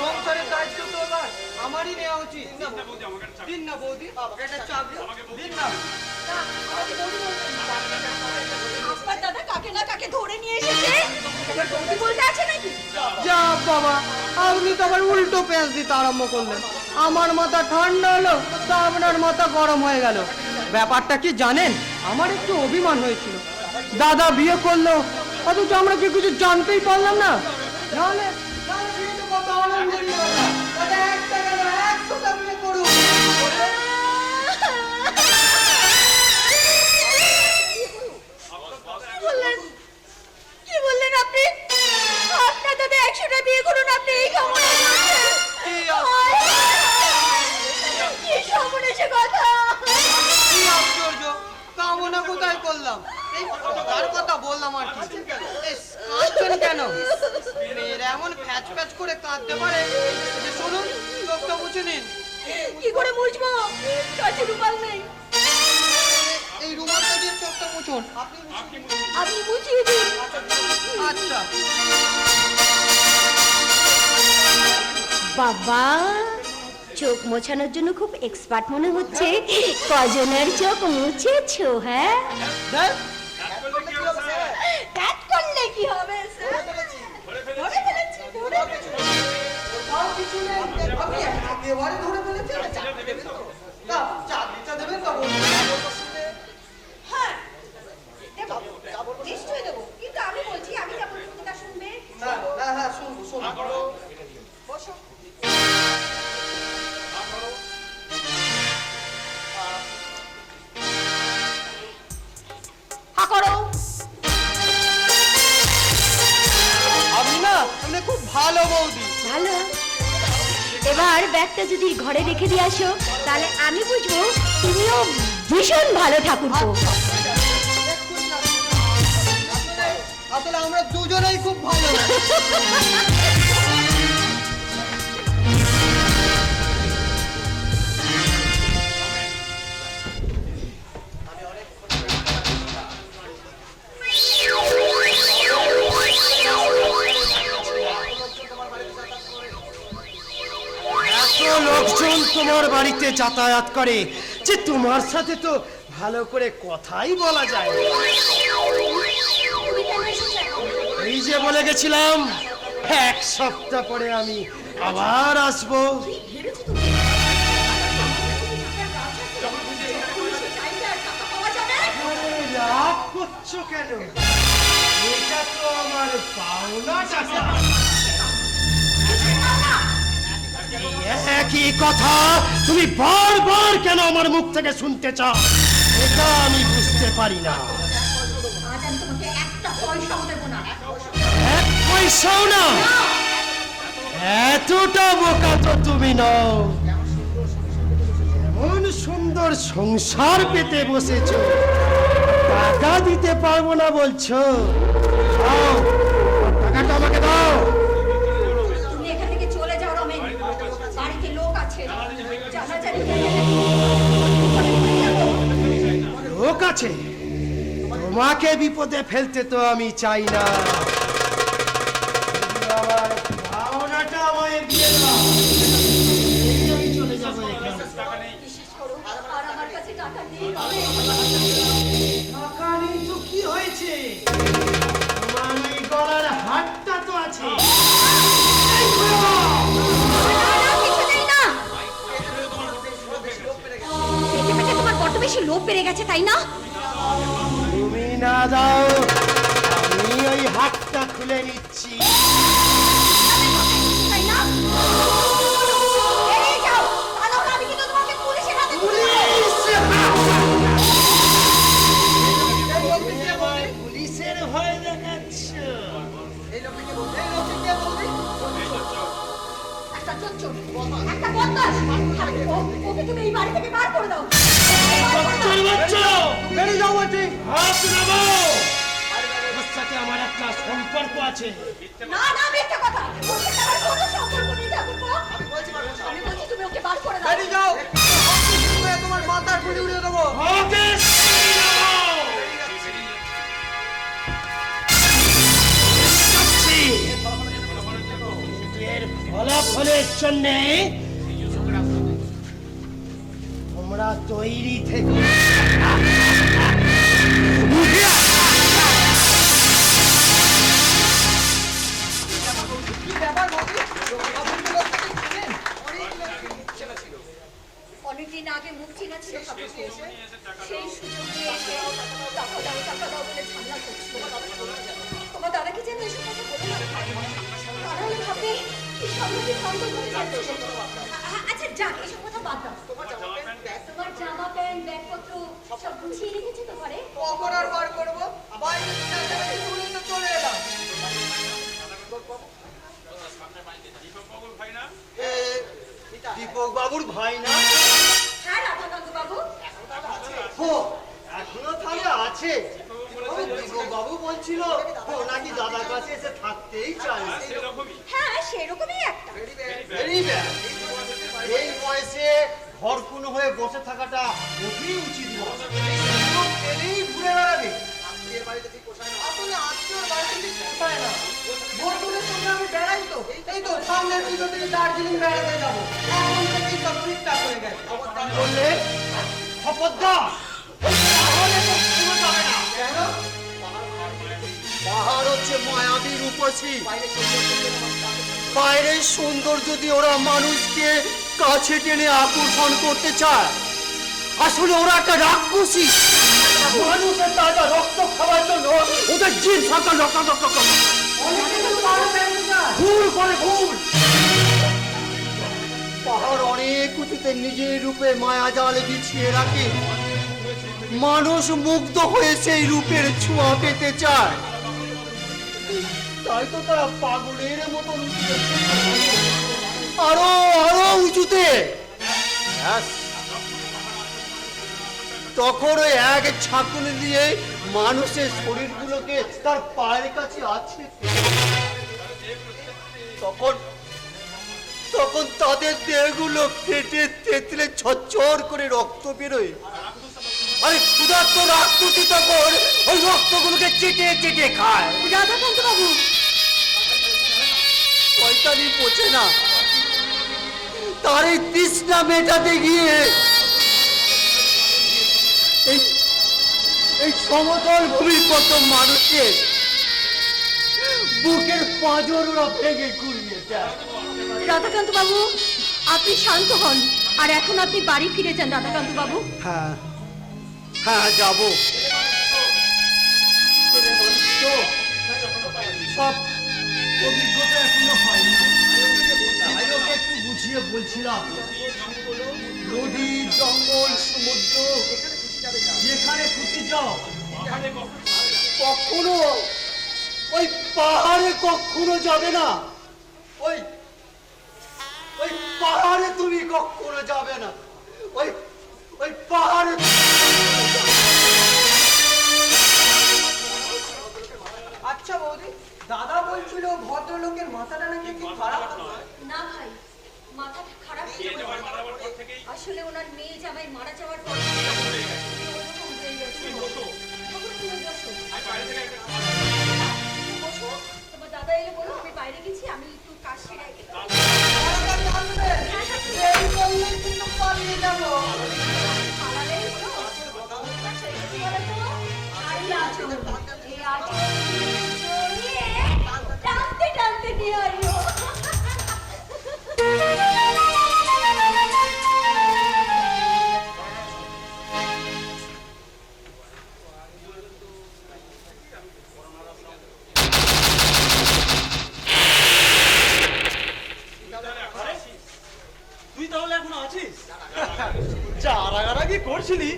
সংসারের দায়িত্ব তো এবার আমারই নেওয়া উচিত। দিন না বৌদি একটা চাকরি দিন না। না, আমাকে বৌদি বলবেন না। আপনার দাদা কাকে না কাকে ধরে নিয়ে এসেছে, এবার বৌদি বলতে আছে নাকি? যা বাবা, আপনি তো আবার উল্টো পেঁয়াজ দিতে আরম্ভ করলেন। আমার মাথা ঠান্ডা হলো তা আপনার মাথা গরম হয়ে গেল। ব্যাপারটা কি জানেন, আমার একটু অভিমান হয়েছিল। দাদা বিয়ে করলো অথচ আমরা কি কিছু জানতেই পারলাম না। নাহলে বিয়ে তো কত আনন্দ নিয়ে হলো। দাদা একটা কেন 100টা বিয়ে করুন। কি বললেন আপনি? আপনার দাদা 100টা বিয়ে করুন, আপনি এই কামনা করছেন? কি সর্বনেশে কথা! কি আশ্চর্য, কামনা কোথায় করলাম, এই তার কথা বললাম আর কি। ইস, কাঁদছেন কেন? মেয়েরা এমন ফ্যাচ ফ্যাচ করে কাঁদতে পারে যে শুনুন, চোখটা মুছে নিন। কি করে মুছবো? কাছে রুমাল নেই। এই রুমালটা দিয়ে চোখটা মুছুন। আপনি মুছিয়ে দিন। আচ্ছা। বাবা, চোখ মোছানোর জন্য খুব এক্সপার্ট মনে হচ্ছে। কজনের চোখ মুছেছো? হ্যাঁ, দেখ, কাট করলে কি হবে স্যার? ধরে ফেলেছি, ধরে ফেলেছি। কোথাও কিছু নেই। আপনি একেবারে ধরে ফেলেছেন। চাকরি দেবেন তো? না, চাকরিটা দেবেন তো? হ্যাঁ, দেবো, নিশ্চয়ই দেবো। কিন্তু আমি বলছি, আমি যা বলছি তা শুনবে। হ্যাঁ হ্যাঁ হ্যাঁ, শুনবো শুনবো। বসো। হা করো। আপনি না, আপনি খুব ভালো বৌদি। ভালো। এবার ব্যাগটা যদি ঘরে রেখে দিয়ে আসো, তাহলে আমি বুঝবো তুমিও ভীষণ ভালো ঠাকুরপো। আসলে আমরা দুজনেই খুব ভালো। এত লোকজন তোমার বাড়িতে যাতায়াত করে যে তোমার সাথে তো ভালো করে কথাই বলা যায় না। তুমি কেন এসেছো এখন? এই যে বলে গেছিলাম 1 সপ্তাহ পরে আমি আবার আসবো। কি ভেবেছো তুমি? চাইলে আর টাকা পাওয়া যাবে? আরে রাগ করছো কেন? এটা তো আমার পাওনা টাকা। এই একই কথা তুমি বারবার কেন আমার মুখ থেকে শুনতে চাও? এটা আমি বুঝতে পারি না। আজ আমি তোমাকে একটা পয়সাও দেবো না। 1 পয়সাও না? এতটা বোকা তো তুমি নও। এমন সুন্দর সংসার পেতে বসেছো, টাকা দিতে পারবো না বলছো? দাও, টাকাটা আমাকে দাও। তুমি এখান থেকে চলে যাও রমেন, বাড়িতে লোক আছে, জানাজানি লোক আছে? তোমাকে বিপদে ফেলতে তো আমি চাই না। শুধু আমার ভাবনাটা আমায় দিয়ে দাও। আছে, তোমার ওই গলার হারটা তো আছে। না, না, কিছুতেই না। পেটে পেটে তোমার বড্ড বেশি লোভ বেড়ে গেছে, তাই না? তুমি না দাও, আমি ওই হাতটা খুলে নিচ্ছি। তাই না? বেরিয়ে যাও, তা নাহলে আমি কিন্তু তোমাকে পুলিশের হাতে তুলে দেব। এবার পুলিশের ভয় দেখাচ্ছ। একটা চোর, একটা বদমাশ। ওকে তুমি এই বাড়ি থেকে বার করে দাও। চল বাচ্চা, বেরিয়ে যাও বলছি। হাত নামাও। ওর সাথে আমার একটা সম্পর্ক আছে। না, না, মিথ্যা কথা। ওর সাথে আমার কোনো সম্পর্ক নেই, ঠাকুরপো। আমি বলছি তুমি ওকে বার করে দাও। বেরিয়ে যাও। তোমার মাথার গুলি উড়িয়ে দেবো। ওকে সরিয়ে নামাও। যাচ্ছি। এর ফলাফলের জন্যে তোমরা তৈরি থেকে অনেকদিন আগে মুখ চিনা ছিল ঠাকুরপো। সেই সুযোগ নিয়ে এসে টাকা দাও বলে ঝামেলা করছিল। তোমার দাদাকে যেন এসব কথা বলে না। তারাই ভাবে কি সম্মতি ভঙ্গ করে যাচ্ছে। আচ্ছা যাক, এসব কথা বাদ দাও। তোমার জামা প্যান্ট ব্যাগপত্র সব গুছিয়ে রেখেছে তো ঘরে? কখন আর বার করবো? বাইরে তো চলে এলাম। দীপক বাবুর ভাই না? হ্যাঁ রাধাকান্ত বাবু। ও, এখনো তাহলে আছে। দীপক বাবু বলছিল ও নাকি দাদার কাছে এসে থাকতেই চায়। হ্যাঁ সেরকমই একটা। Very bad. এই বয়সে ঘরকুনো হয়ে বসে থাকাটা খুবই উচিত নয়। পেলেই ঘুরে বেড়াবে। আসলে আত্মীয়র বাড়িতে ঠিক পোষায় না। বন্ধুদের সঙ্গে আমি বেড়াই তো। এই তো সামনের পুজো থেকে দার্জিলিং বেড়াতে যাবো। এখন থেকেই সব ঠিকঠাক হয়ে গেছে। বললে খবরদার, তাহলে তো কোনো যাবে না। কেন? পাহাড় হচ্ছে মায়াবী রূপসী। বাইরের সৌন্দর্য দিয়ে ওরা মানুষকে কাছে টেনে আকর্ষণ করতে চায়। আসলে ওরা একটা রাক্ষসী। মানুষের তাজা রক্ত খাওয়ার জন্য ওদের জিন সরকার ভুল করে ভুল। পাহাড় অনেক উঁচুতে নিজের রূপে মায়াজাল বিছিয়ে রাখে। মানুষ মুগ্ধ হয়ে সেই রূপের ছোঁয়া পেতে চায়। তাই তো তারা পাগলের মতো উঁচুতে, আরো আরো উঁচুতে। ব্যাস, তখন ওই এক ছাকুনি দিয়ে মানুষের শরীরগুলোকে তার পায়ের কাছে আছে। তখন তখন তাদের দেহগুলো ফেটে তেতলে ঝরঝর করে রক্ত বেরোয়। আরে ক্ষুধার্ত রাক্ষসী তখন ওই রক্তগুলোকে চেটে চেটে খায়। রাধাকান্ত বাবু, শয়তানি পচে না, তার এই তৃষ্ণা মেটাতে গিয়ে এই সমতল ভূমির কত মানুষের বুকের পাঁজর ওরা ভেঙে ঘুরিয়ে দেয়। রাধাকান্ত বাবু আপনি শান্ত হন আর এখন আপনি বাড়ি ফিরে যান। রাধাকান্ত বাবু, হ্যাঁ হ্যাঁ যাবো। সব অভিজ্ঞতা এখনো হয়নি। তাই ওকে একটু বুঝিয়ে বলছিলাম, নদী জঙ্গল সমুদ্র যেখানে খুশি যাও, কখনো ওই পাহাড়ে কখনো যাবে না। ওই ওই পাহাড়ে তুমি কখনো যাবে না। ওই ওই পাহাড়ে আচ্ছা বৌদি, দাদা বলছিল ভদ্রলোকের মাথাটা নাকি খুব খারাপ। না ভাই, মাথাটা খারাপ ছিল। আসলে ওনার মেয়ে জামাই মারা যাওয়ার পর ওরকম হয়ে গেছে। তখন তুমি বসো। বসো, তোমার দাদা এলে বলো আমি বাইরে গেছি, আমি একটু কাজ সেরে আগে। তাড়াতাড়ি আসবে। এই বললেই কিন্তু পালিয়ে যাবো। পালালেই হলো। আচ্ছা, একটু বলো তো, আরে আছো, এই লাঠি জড়িয়ে টানতে টানতে নিয়ে আইও। তুই তাহলে এখনো আছিস? যা রাগারাগি করছিলি,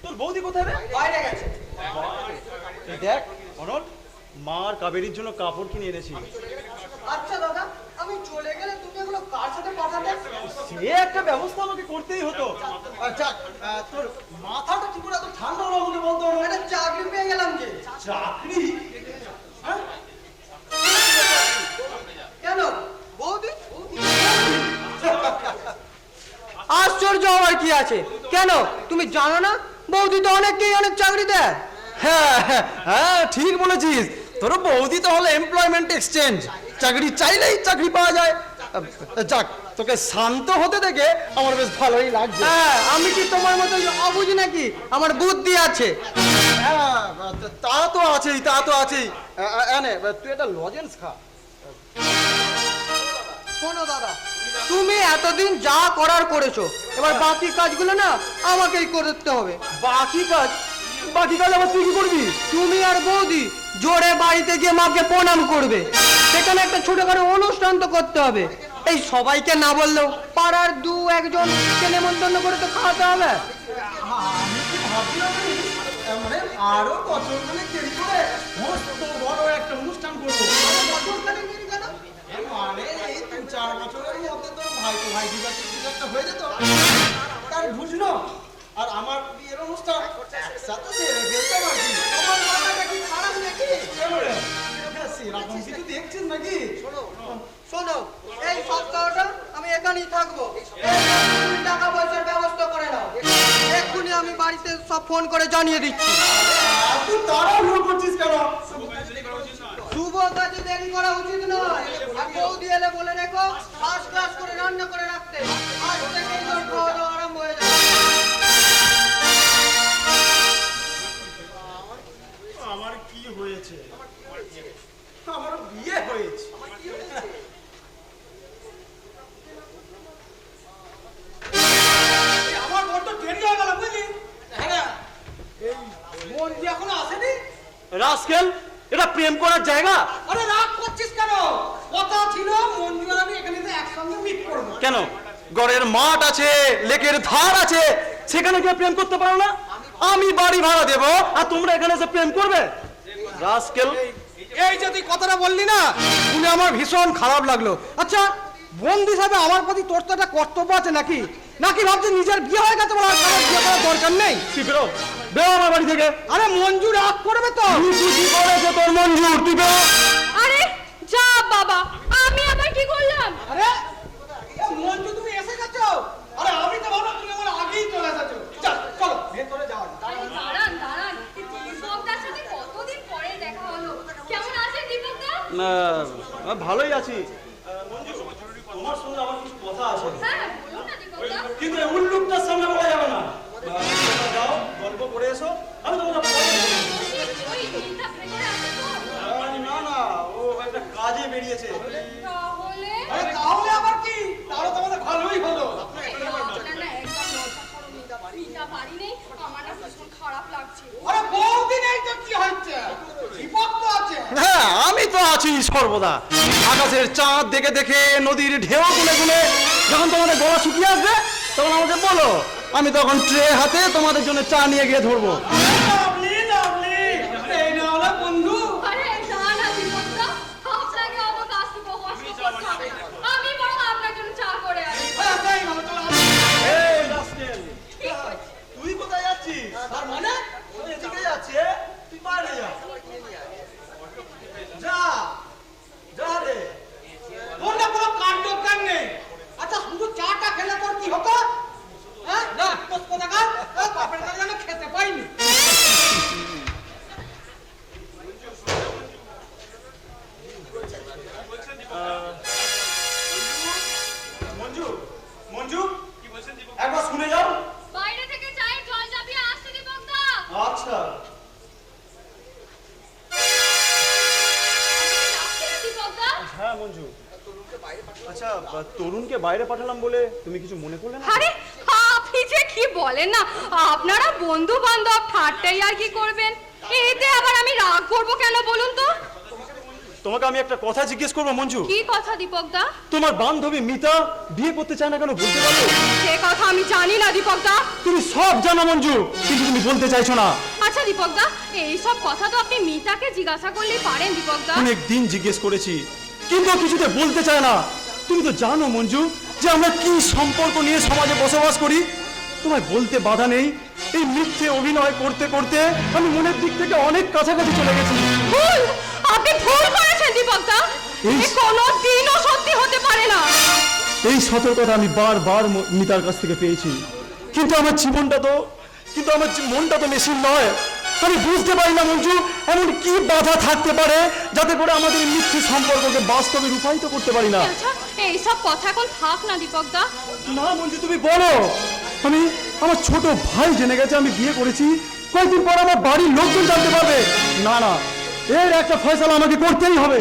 তোর বৌদি কোথায় রে? বাইরে গেছে। এই দেখ অনল, মার কাবেরীর জন্য কাপড় কিনে এনেছি। আচ্ছা দাদা, আমি চলে গেলে তুমি এগুলো কার সাথে পাঠাবে? সে একটা ব্যবস্থা আমাকে করতেই হতো। আচ্ছা, তোর মাথাটা কি করে এত ঠান্ডা হলো আমাকে বলতো। একটা চাকরি পেয়ে গেলাম যে। চাকরি? হ্যাঁ? কেন বৌদি? আশ্চর্য হওয়ার কি আছে? কেন তুমি জানো না বৌদি তো অনেককেই অনেক চাকরি দেয়? হ্যাঁ হ্যাঁ হ্যাঁ, ঠিক বলেছিস। তোর বৌদি তো হলো এমপ্লয়মেন্ট এক্সচেঞ্জ, চাকরি চাইলেই চাকরি পাওয়া যায়। যাক, তোকে শান্ত হতে দেখে আমার বেশ ভালোই লাগছে। হ্যাঁ, আমি কি তোমার মতো অবুঝি নাকি? আমার বুদ্ধি আছে। হ্যাঁ, তা তো আছেই, তা তো আছেই। এনে তুই একটা লজেন্স খা। শোনো দাদা, তুমি এতদিন যা করার করেছো, এবার বাকি কাজগুলো না আমাকেই করতে হবে। বাকি কাজ? বাকি কাজ আবার তুই কি করবি? তুমি আর বৌদি জোরে বাড়িতে গিয়ে মাকে প্রণাম করবে। সেখানে একটা ছোটখাটো অনুষ্ঠান তো করতে হবে। এই সবাইকে না বললেও পাড়ার দু একজনকে নেমন্তন্ন করে তো খাওয়াতে হবে। আমি কি ভাবছিলাম মানে আরো বছরখানেক দেরি করে মস্ত বড় একটা অনুষ্ঠান করবো। বছরখানেক দেরি কেন? মানে এই 2-4 বছরের মধ্যে তো ভাই বিবাহের কিছু একটা হয়ে যেত, তার বুঝলো। আর আমার বিয়ের অনুষ্ঠান একসাথে সেরে ফেলতাম আর কি। তোমার মাথাটা কি খারাপ নাকি? কেন রে? সেরকম কিছু দেখছিস নাকি? শোনো, এই সপ্তাহটা আমি এখানেই থাকবো। এরপর তুমি টাকা পয়সার ব্যবস্থা করে নাও। এক্ষুনি আমি বাড়িতে সব ফোন করে জানিয়ে দিচ্ছি। তুই তাড়াহুড়ো করছিস কেন? শুভ কাজে দেরি করা উচিত নয়। আর বৌদি এলে বলে রেখো ফার্স্ট ক্লাস করে রান্না করে রাখতে। আজ থেকেই তোর খাওয়া দাওয়া আরম্ভ হয়ে যাবে। আমার কি হয়েছে? আমার বিয়ে হয়েছে। আমার বড্ড দেরি হয়ে গেল বুঝলি? হ্যাঁ, এই মন্দি এখনো আসেনি? রাস্কেল, এটা প্রেম করার জায়গা? আরে রাগ করছিস কেন? কথা ছিল মন্দি আর আমি এখানে একসঙ্গে মিট করবো। কেন? গড়ের মাঠ আছে, লেকের ধার আছে, সেখানে গিয়ে প্রেম করতে পারো না? আমি বাড়ি ভাড়া দেবো আর তোমরা এখানে এসে প্রেম করবে? রাস্কেল, এই যে তুই কথাটা বললি না, শুনে আমার ভীষণ খারাপ লাগলো। আচ্ছা, বন্ধু হিসাবে আমার প্রতি তোর তো একটা কর্তব্য আছে নাকি? নাকি ভাবছি নিজের বিয়ে হয়ে গেছে বলে আর কারোর বিয়ে করার দরকার নেই? তুই বেরো, বেরো আমার বাড়ি থেকে। আরে মঞ্জু রাগ করবে তো? কি করেছে তোর মঞ্জুর? তুই বেরো। আরে যা বাবা, আমি আবার কি করলাম? আরে মন্টু তুমি এসে গেছো? আরে আমি তো ভাবলাম তুমি আমার আগেই চলে এসেছো। চল চলো ভেতরে যাও। আরে দাঁড়ান দাঁড়ান, দীপকদার সাথে কতদিন পরে দেখা হলো। কেমন আছেন দীপকদা? না, ভালোই আছি। মঞ্জু, তোমার সঙ্গে আমার কিছু কথা আছে, হ্যাঁ বলুন না দীপকদা। কিন্তু এই উল্লুকটার সামনে বলা যাবে না। যাও, গল্প করে এসো, আমি তোমাকে পরে বলবো। ওই দিনটা ভেতরে আছে তো? না না, ও একটা কাজে বেরিয়েছে। তাহলে আরে তাহলে আবার কি? তাহলে তো আমাদের ভালোই হলো। আপনার না একদম লজ্জা শরম নেই। পিতা বাড়ি নেই, আমার না ভীষণ খারাপ লাগছে। আরে বৌদি নেই তো কি হচ্ছে? দীপক তো আছে। হ্যাঁ, আমি তো আছি সর্বদা। আকাশের চাঁদ দেখে দেখে, নদীর ঢেউ গুনে গুনে যখন তোমাদের গলা শুকিয়ে আসবে তখন আমাকে বলো, আমি তখন ট্রে হাতে তোমাদের জন্য চা নিয়ে গিয়ে ধরবো। এই না হলো বন্ধু। আরে না না দীপকদা, আপনাকে অত কাজ থেকে কষ্ট করতে হবে না। আমি বরং আপনার জন্য চা করে আনি। হ্যাঁ, তাই ভালো, চলো। এই রাস্কেল, তুই কোথায় যাচ্ছিস? তার মানে আমি এদিকে যাচ্ছি, তুই বাইরে যা। যা, যা রে। তোর না কোনো কাণ্ড জ্ঞান নেই। আচ্ছা শুধু চাটা খেলে তোর কি হতো? হ্যাঁ না কোথাকার বাপের কাছে যেন খেতে পাইনি। হ্যাঁ মঞ্জু, আচ্ছা তরুণকে বাইরে পাঠালাম বলে তুমি কিছু মনে করলে না? আরে আপনি যে কি বলেন না, আপনারা বন্ধু বান্ধব ঠাট্টাই আর কি করবেন, এতে আবার আমি রাগ করবো কেন বলুন তো? তোমাকে আমি একটা কথা জিজ্ঞেস করবো মঞ্জু। কি কথা দীপক দা? তোমার বান্ধবী মিতা বিয়ে করতে চায় না কেন বলতে পারো? সে কথা আমি জানি না দীপক দা। তুমি সব জানো মঞ্জু, কিন্তু তুমি বলতে চাইছো না। আচ্ছা দীপক দা, এই সব কথা তো আপনি মিতাকে জিজ্ঞাসা করলেই পারেন দীপক দা। অনেক দিন জিজ্ঞেস করেছি, কিন্তু ও কিছুতে বলতে চায় না। তুমি তো জানো মঞ্জু যে আমরা কি সম্পর্ক নিয়ে সমাজে বসবাস করি। তোমায় বলতে বাধা নেই, এই মিথ্যে অভিনয় করতে করতে আমি মনের দিক থেকে অনেক কাছাকাছি চলে গেছি। ভুল, আপনি ভুল করেছেন দীপক দা। এই- এ কোনো দিনও সত্যি হতে পারে না। এই সতর্কতা আমি বারবার মিতার কাছ থেকে পেয়েছি, কিন্তু আমার মনটা তো মেশিন নয়। আমি বুঝতে পারি না মঞ্জু, এমন কি বাধা থাকতে পারে যাতে করে আমাদের এই মিথ্যে সম্পর্ককে বাস্তবে রূপায়িত করতে পারি না। আচ্ছা এই সব কথা এখন থাক না দীপক দা। না মঞ্জু, তুমি বলো। আমার ছোট ভাই জেনে গেছে আমি বিয়ে করেছি, কয়েকদিন পর আমার বাড়ির লোকজন জানতে পারবে। না না, এর একটা ফয়সালা আমাকে করতেই হবে।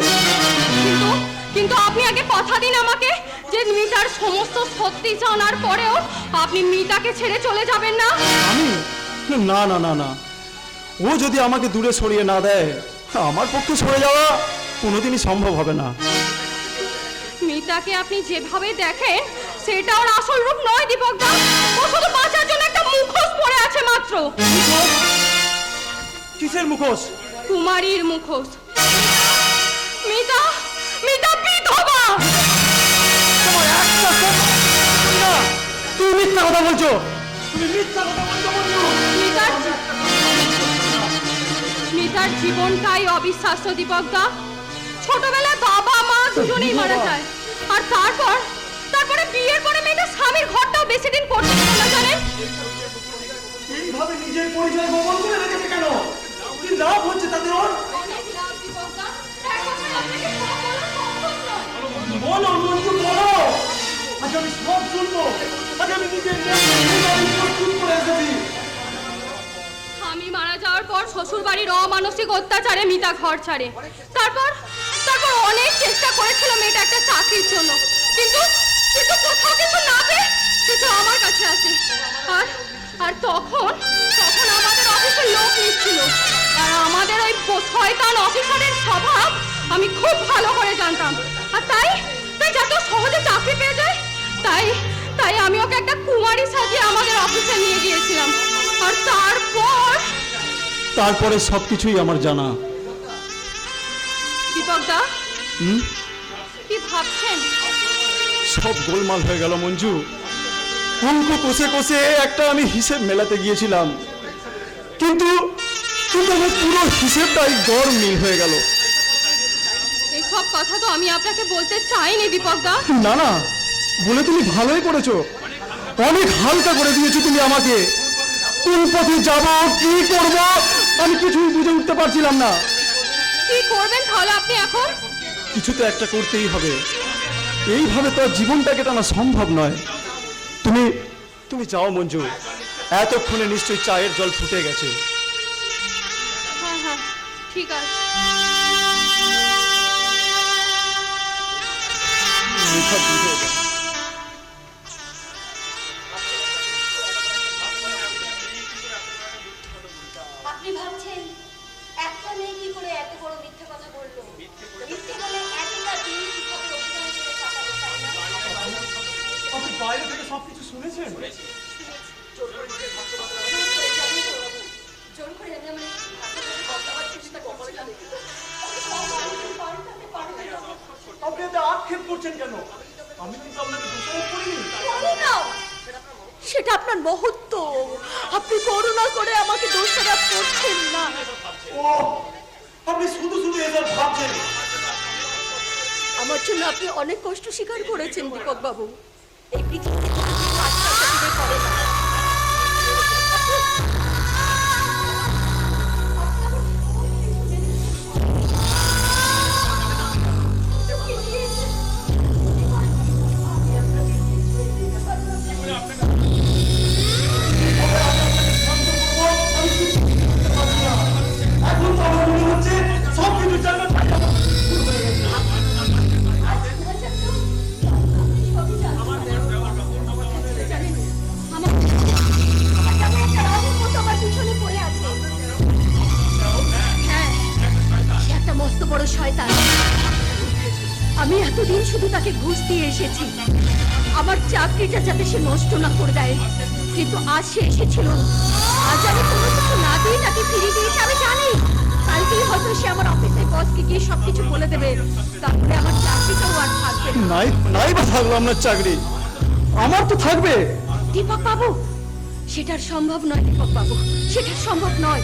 কিন্তু কিন্তু আপনি আগে কথা দিন আমাকে যে মিতার সমস্ত সত্যি জানার পরেও আপনি মিতাকে ছেড়ে চলে যাবেন না। আমি না না না না, ও যদি আমাকে দূরে সরিয়ে না দেয়, আমার পক্ষে সরে যাওয়া কোনোদিনই সম্ভব হবে না। মিতাকে আপনি যেভাবে দেখেন সেটা ওর আসল রূপ নয় দীপক দা। ও শুধু বাঁচার জন্য একটা মুখোশ পরে আছে মাত্র। কিসের মুখোশ? কুমারীর মুখোশ। মিতা মিতা বিধবা। তোমার একটা না, তুমি মিথ্যা কথা বলছো। তুমি মিথ্যা কথা বলছো মঞ্জু। মিতার জীবনটাই অবিশ্বাস্য দীপক দা। ছোটবেলায় বাবা মা দুজনেই মারা যায়, আর তারপরে বিয়ের পরে মেয়েটা স্বামীর ঘরটাও বেশি দিন করতে পারে না জানেন। এইভাবে নিজের পরিচয় গোপন করে রেখেছে কেন? কি লাভ হচ্ছে তাতে ওর? অনেক লাভ দীপক দা। এখন আপনাকে সব বলা সম্ভব নয়। বলো মঞ্জু, বলো। আজ আমি সব শুনবো। আজ আমি নিজের চুপ করে এসেছি। স্বামী মারা যাওয়ার পর শ্বশুর বাড়ির অমানসিক অত্যাচারে মিতা ঘর ছাড়ে। তারপর অনেক চেষ্টা করেছিল মেয়েটা একটা চাকরির জন্য, কিন্তু কোথাও কিছু না পেয়ে সেটা আমার কাছে আসে। আর তখন আমাদের অফিসের লোক নিচ্ছিল, আর আমাদের ওই শয়তান অফিসারের স্বভাব আমি খুব ভালো করে জানতাম। আর তাই যত সহজে চাকরি পেয়ে যায়, তাই আমি ওকে একটা কুমারী সাজিয়ে আমাদের অফিসে নিয়ে গিয়েছিলাম। আর তারপরে সবকিছুই আমার জানা। দীপক দা, কি ভাবছেন? সব গোলমাল হয়ে গেল মঞ্জু। অঙ্ক কষে কষে একটা আমি হিসেব মেলাতে গিয়েছিলাম, কিন্তু আমার পুরো হিসেবটাই গড়মিল হয়ে গেল। এই সব কথা তো আমি আপনাকে বলতে চাইনি দীপক দা। না না, বলে তুমি ভালোই করেছো। অনেক হালকা করে দিয়েছো তুমি আমাকে। কোন পথে যাব, কি করব, আমি কিছুই বুঝে উঠতে পারছিলাম না। কি করবেন তাহলে আপনি এখন? কিছু তো একটা করতেই হবে। এইভাবে তো আর জীবনটা কাটানো সম্ভব নয়। তুমি যাও মঞ্জু, এতক্ষণে নিশ্চয়ই চায়ের জল ফুটে গেছে। হ্যাঁ ঠিক আছে। আপনি ভাবছেন একটা মেয়ে কি করে এত বড় মিথ্যে কথা বললো? মিথ্যে বলে এতটা দিন কিভাবে অভিনয় করে কাটালো, তাই না? আপনি বাইরে থেকে সবকিছু শুনেছেন? জোর করে আমি আমার বর্তমান চেষ্টা করছিলাম। আপনি এত আক্ষেপ করছেন কেন? আমি কিন্তু আপনাকে দোষারোপ করিনি। সেটা আপনার মহত্ব। আপনি করুণা করে আমাকে দোষারোপ করছেন না। ও, আপনি শুধু এসব ভাবছেন। আমার জন্য আপনি অনেক কষ্ট স্বীকার করেছেন দীপক বাবু। এই পৃথিবীতে কোনো কিছু আজকাল দিনে করে না। এখন তো আমার মনে হচ্ছে সবকিছু জানা আমি এতদিন শুধু তাকে ঘুষ দিয়ে এসেছি আমার চাকরিটা যাতে সে নষ্ট না করে দেয়, কিন্তু আজ সে এসেছিল। আজ আমি কোনো কিছু না দিয়ে তাকে ফিরিয়ে দিয়েছি। আমি জানি কালকেই হয়তো সে আমার অফিসের বসকে গিয়ে সবকিছু বলে দেবে, তারপরে আমার চাকরিটাও আর থাকবে না। নাই বা থাকলো আপনার চাকরি, আমার তো থাকবে। দীপক বাবু, সেটার সম্ভব নয়। দীপক বাবু, সেটা সম্ভব নয়।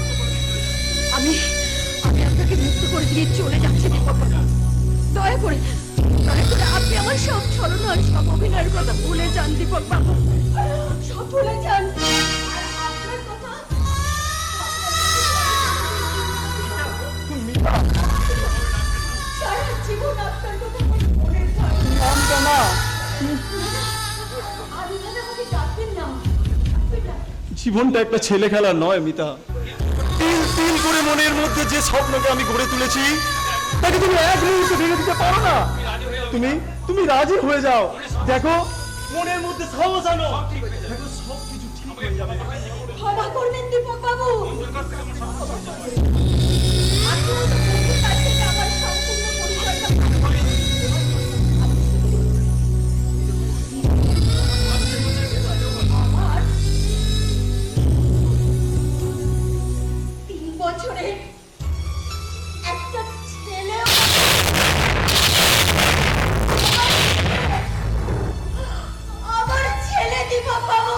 আমি আমি আপনাকে মুক্ত করে দিয়ে চলে যাচ্ছি দীপক বাবু। দয়া করে আপনি আমার সব ছলনা সব অভিনয়ের কথা ভুলে যান দীপক বাবু, সব ভুলে যান। আর আপনার কথা সারা জীবন আপনার কথা মনে থাকবে। নামটা না, আর এভাবে আমাকে ডাকবেন না। জীবনটা একটা ছেলে খেলা নয় মিতা। তিল তিল করে মনের মধ্যে যে স্বপ্নকে আমি গড়ে তুলেছি তাকে তুমি এক মুহূর্তে ভেঙে দিতে পারো না। তুমি রাজি হয়ে যাও, দেখো মনের মধ্যে সাহস আনো, দেখো সবকিছু ঠিক হয়ে যাবে। ক্ষমা করবেন দীপক বাবু। আমার সম্পূর্ণ পরিচয়টা আমার 3 বছরে একটা ছেলে আমার ছেলে দীপক বাবু,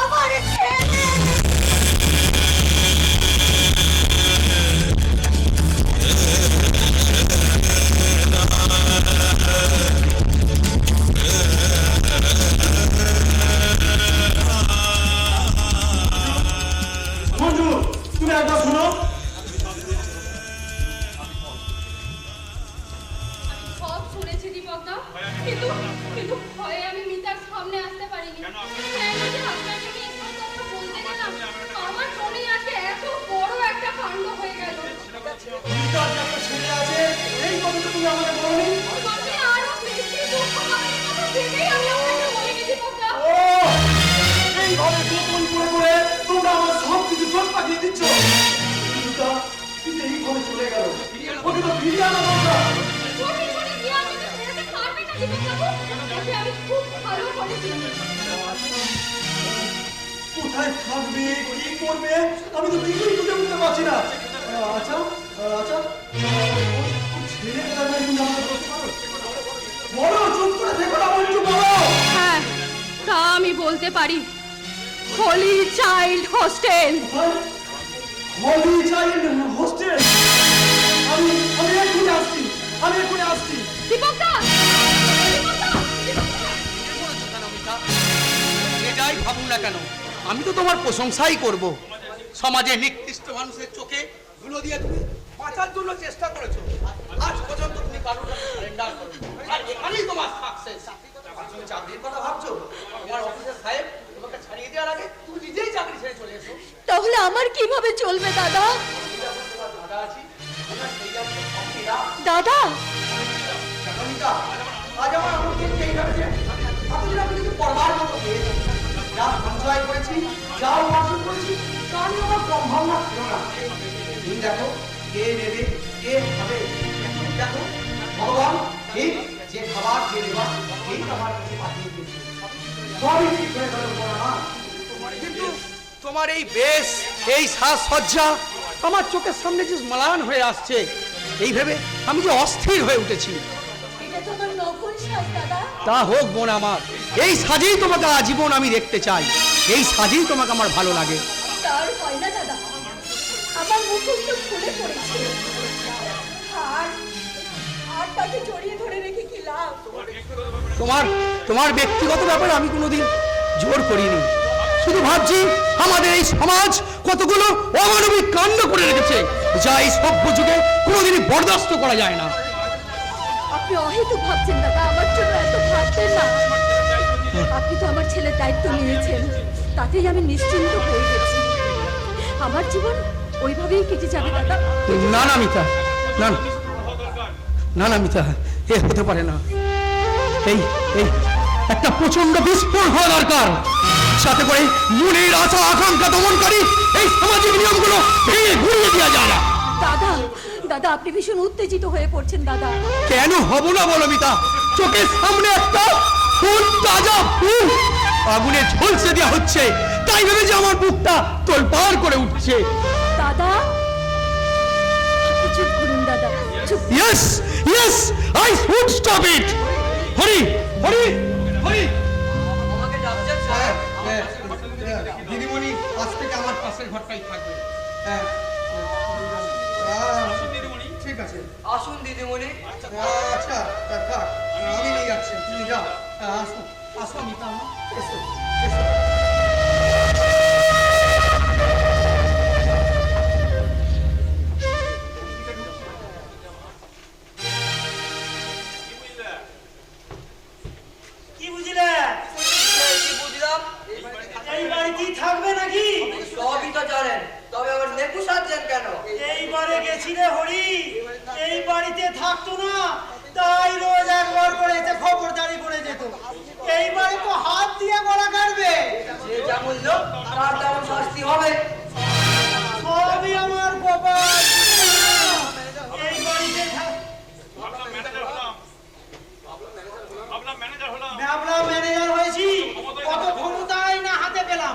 আমার ছেলে। মঞ্জু, তুমি একবার শোনো। সব শুনেছি দীপক দা, কিন্তু কিন্তু ভয়ে আমি মিতার সামনে আসতে পারিনি। কেন যে আপনাকে আমি এসব কথা বলতে গেলাম, আমার মনে আজকে এত বড় একটা কাণ্ড হয়ে গেল। মিতার যে একটা ছেলে আছে এই কথাটা তুমি আমাকে বলোনি। আপনি আরো বেশি দুঃখ পাবেন কথা ভেবেই আমি আপনাকে বলিনি দীপক দা। ও এইভাবে গোপন করে তোমরা আমার সব কিছু চোখ পাকিয়ে দিচ্ছ। মিতা কিন্তু এইভাবে চলে গেল, ওকে তো ফিরিয়ে আনা দরকার। ছোটি ছোটি দিয়ে আপনি তো ছেড়ে পারবেন না দীপক বাবু, ওকে আমি খুব ভালো করে চিনি। কোথায় থাকবে, কি করবে, আমি তো কিছুই বুঝে উঠতে পারছি না। আচ্ছা আচ্ছা, ছেলে কোথায় তুমি আমাকে বলতে পারো? বলো, চুপ করে থেকো না মঞ্জু, বলো। হ্যাঁ, তা আমি বলতে পারি। Holy child hostel. Holy child hostel. আমি এক্ষুনি আসছি। দীপক দা, এটাই ভাবুন না কেন, আমি তো তোমার প্রশংসাই করব। সমাজে নিকৃষ্ট মানুষের চোখে ধুলো দিয়ে তুমি বাঁচার জন্য চেষ্টা করেছো। আজ পর্যন্ত তুমি কারোর কাছে সারেন্ডার করো, আর এখানেই তোমার সাকসেস। তুমি চাকরির কথা ভাবছো, তোমার অফিসের সাহেব তোমাকে ছাড়িয়ে দেওয়ার আগে তুমি নিজেই চাকরি ছেড়ে চলে এসো। তাহলে আমার কিভাবে চলবে দাদা? তোমার দাদা আছি, আমরা সেই জন্য সঙ্গীরা। দাদা, অনিতা, আজ আমার আমন্ত্রণ এই হয়েছে, এতদিন আমি কিছু পড়বার মতো পেয়েছি। যা সঞ্চয় করেছি, যা উপার্জন করেছি, তা নিয়ে আমার কম ভাবনা ছিল না। তুমি দেখো, কে নেবে, কে খাবে, এখন দেখো ভগবান ঠিক যে খাবার যে দেবা এই আমার কাছে পাঠিয়ে দিয়েছে। সবই ঠিক হয়ে গেল না, কিন্তু তোমার এই বেশ, এই সাজসজ্জা আমার চোখের সামনে যে ম্লান হয়ে আসছে, এই ভেবে আমি যে অস্থির হয়ে উঠেছি। এটা তো আমার নকল সাজ দাদা। তা হোক বোন আমার, এই সাজেই তোমাকে আজীবন আমি দেখতে চাই, এই সাজেই তোমাকে আমার ভালো লাগে। তার হয় না দাদা, আমার মুখোশ তো খুলে পড়েছে। আর তাকে জড়িয়ে ধরে রেখে কি লাভ? তোমার ব্যক্তিগত ব্যাপারে আমি কোনোদিন জোর করিনি, শুধু ভাবছি আমাদের এই সমাজ কতগুলো অমানবিক কাণ্ড করে রেখেছে, যা এই সভ্য যুগে কোনোদিনই বরদাস্ত করা যায় না। আপনি অহেতুক ভাবছেন দাদা, আমার জন্য এত ভাবতেন না। আপনি তো আমার ছেলের দায়িত্ব নিয়েছেন, তাতেই আমি নিশ্চিন্ত হয়ে গেছি। আমার জীবন ওইভাবেই কেটে যাবে দাদা। না না মিতা, না না না মিতা, এ হতে পারে না। এই এই একটা প্রচন্ড বিস্ফোরণ হওয়া দরকার, সাথে করে মনের আশা আকাঙ্ক্ষা দমনকারী এই সামাজিক নিয়মগুলো ভেঙে ঘুরিয়ে দেওয়া যায় না। দাদা দাদা আপনি ভীষণ উত্তেজিত হয়ে পড়ছেন দাদা। কেন হব না বলো মিতা? চোখের সামনে একটা ফুল, তাজা ফুল আগুনে ঝলসে দেওয়া হচ্ছে, তাই ভেবে যে আমার বুকটা তোলপাড় করে উঠছে। দাদা আপনি চুপ করুন দাদা, চুপ। Yes yes, I should stop it. Hari Hari Hari. আমাকে ডাকছেন সাহেব? দিদিমণি আজ থেকে আমার পাশের ঘরটাই থাকবে। হ্যাঁ, ঠিক আছে। আসুন দিদিমণি। আচ্ছা থাক, আমি নিয়ে যাচ্ছি, তুমি যাও। আসো আসো মিতা, এসো এসো। কি বুঝলে? কি বুঝলাম? এই বাড়িতেই থাকবে নাকি? সবই তো জানেন, তবে আবার নেকু সাজছেন কেন? এইবারে গেছিলে হরি, এই বাড়িতে থাকতো না, তাই রোজ একবার করে এসে খবরদারি করে যেত। এইবারে তো হাত দিয়ে গলা কাটবে। যে যেমন লোক তার তেমন শাস্তি হবে। সবই আমার কপাল। এই বাড়িতে ভাবলাম ম্যানেজার হয়েছি, কত ক্ষমতাই না হাতে পেলাম।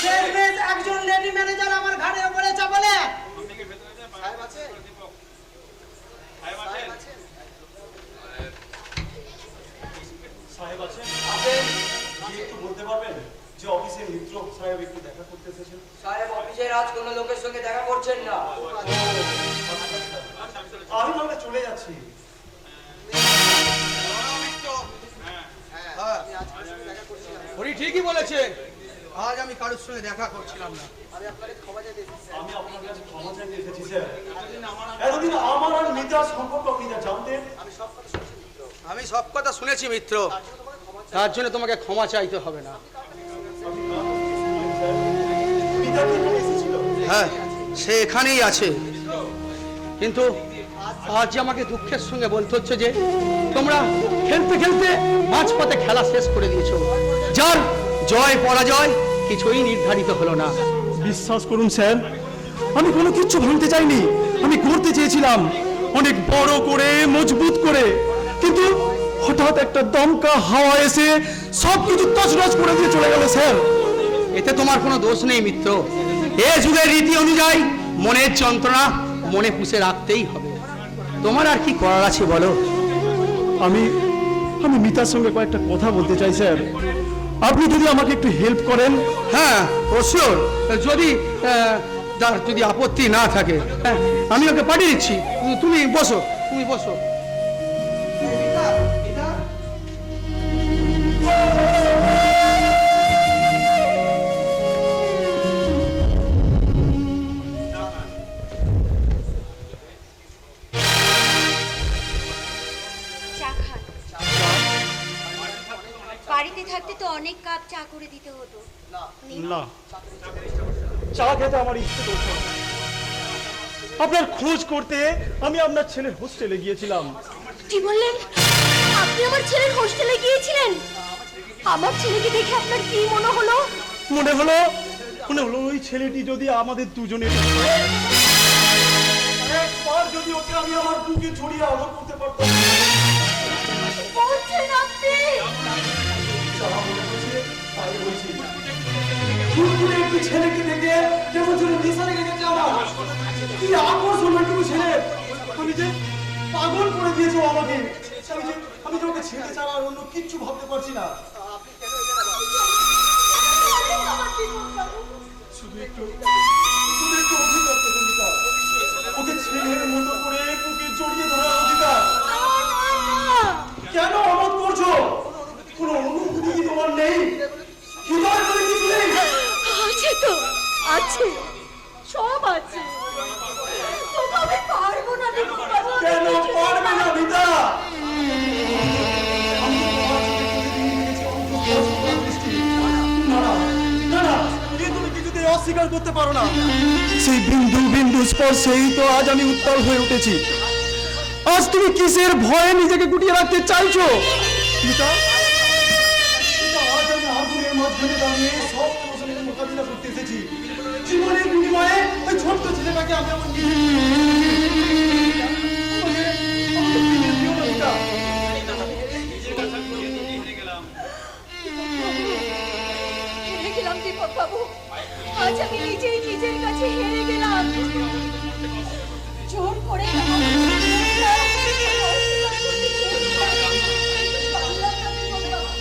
শেষমেশ একজন লেডি ম্যানেজার আমার ঘাড়ের উপরে চাপালে। সাহেব আছেন? আছেন? কি একটু বলতে পারবেন যে অফিসের মিত্র সাহেব একটু দেখা করতে এসেছেন? সাহেব অফিসের আজ কোনো লোকের সঙ্গে দেখা করছেন না। আমি তাহলে চলে যাচ্ছি। হরি ঠিকই বলেছে, আজ আমি কারোর সঙ্গে দেখা করছিলাম না। আমি আপনার কাছে ক্ষমা চাইতে এসেছি স্যার। এতদিন আমার আর মিতার সম্পর্ক আপনি যা জানতেন, আমি সব কথা শুনেছি মিত্র, তার জন্য তোমাকে ক্ষমা চাইতে হবে না। মিতা কি এখানে এসেছিল? হ্যাঁ, সে এখানেই আছে, কিন্তু আজ যে আমাকে দুঃখের সঙ্গে বলতে হচ্ছে যে তোমরা খেলতে খেলতে মাঝপথে খেলা শেষ করে দিয়েছো। যার জয় পরাজয় কিছুই নির্ধারিত হলো না। বিশ্বাস করুন স্যার, আমি কোনো কিচ্ছু ভাঙতে চাইনি। আমি করতে চেয়েছিলাম অনেক বড় করে, মজবুত করে, কিন্তু হঠাৎ একটা দমকা হাওয়া এসে সবকিছু তছনছ করে দিয়ে চলে গেল স্যার। এতে তোমার কোনো দোষ নেই মিত্র। এ যুগের রীতি অনুযায়ী মনের যন্ত্রণা মনে পুষে রাখতেই হবে। তোমার আর কি করার আছে বলো? আমি মিতার সঙ্গে কয়েকটা কথা বলতে চাই স্যার। আপনি যদি আমাকে একটু হেল্প করেন। হ্যাঁ অবশ্যই, যদি আপত্তি না থাকে, হ্যাঁ আমি ওকে পাঠিয়ে দিচ্ছি। তুমি বসো, তুমি বসো। চা খান। বাড়িতে থাকতে তো অনেক কাপ চা করে দিতে হতো। নিন। না, চা খেতে আমার ইচ্ছে করছে না। আপনার খোঁজ করতে আমি আপনার ছেলের হোস্টেলে গিয়েছিলাম। কি বললেন? আপনি আমার ছেলের হোস্টেলে গিয়েছিলেন? আমার ছেলেকে দেখে আপনার কি মনে হলো? মনে হলো ওই ছেলেটি যদি আমাদের দুজনের একবার যদি ওকে আমি আমার বুকে ছড়িয়ে আদর করতে পারতাম। বলছেন আপনি? যা মনে হচ্ছে তাই বলছি। ফুটফুটে একটি ছেলেকে দেখে কেমন যেন নেশা লেগে গেছে আমার। কি আকর্ষণ ওইটুকু ছেলে! আমি যে পাগল করে দিয়েছো আমাকে। আমি যে ওকে ছেড়ে ছাড়া আর অন্য কিচ্ছু ভাবতে পারছি না। শুধু একটু অধিকার পেতে দিতাম। ওকে ছেলের মতো করে বুকে জড়িয়ে ধরার অধিকার। কেন অমত করছো? কোনো অনুভূতি কি তোমার নেই? হৃদয় বলে কিছু নেই? আছে তো, আছে, সব আছে। তবু আমি পারবো না দেখুন বাবু। কেন পারবে না মিতা? তুমি কিছুতেই অস্বীকার করতে পারো না। সেই বিন্দু বিন্দু স্পর্শেই তো আজ আমি উত্তাল হয়ে উঠেছি। আজ তুমি কিসের ভয়ে নিজেকে গুটিয়ে রাখতে চাইছো মিতা? আজ আমি আগুনের মাঝখানে দাঁড়িয়ে সব প্রশ্নের মোকাবিলা করতে এসেছি। জীবনের বিনিময়ে ওই ছোট্ট ছেলেটাকে আমি আমার হেরে গেলাম দীপক বাবু, আজ আমি নিজেই নিজের কাছে হেরে গেলাম। জোর করে আমাকে অস্বীকার করতে চেয়েছিলাম। পারলাম না দীপক বাবু।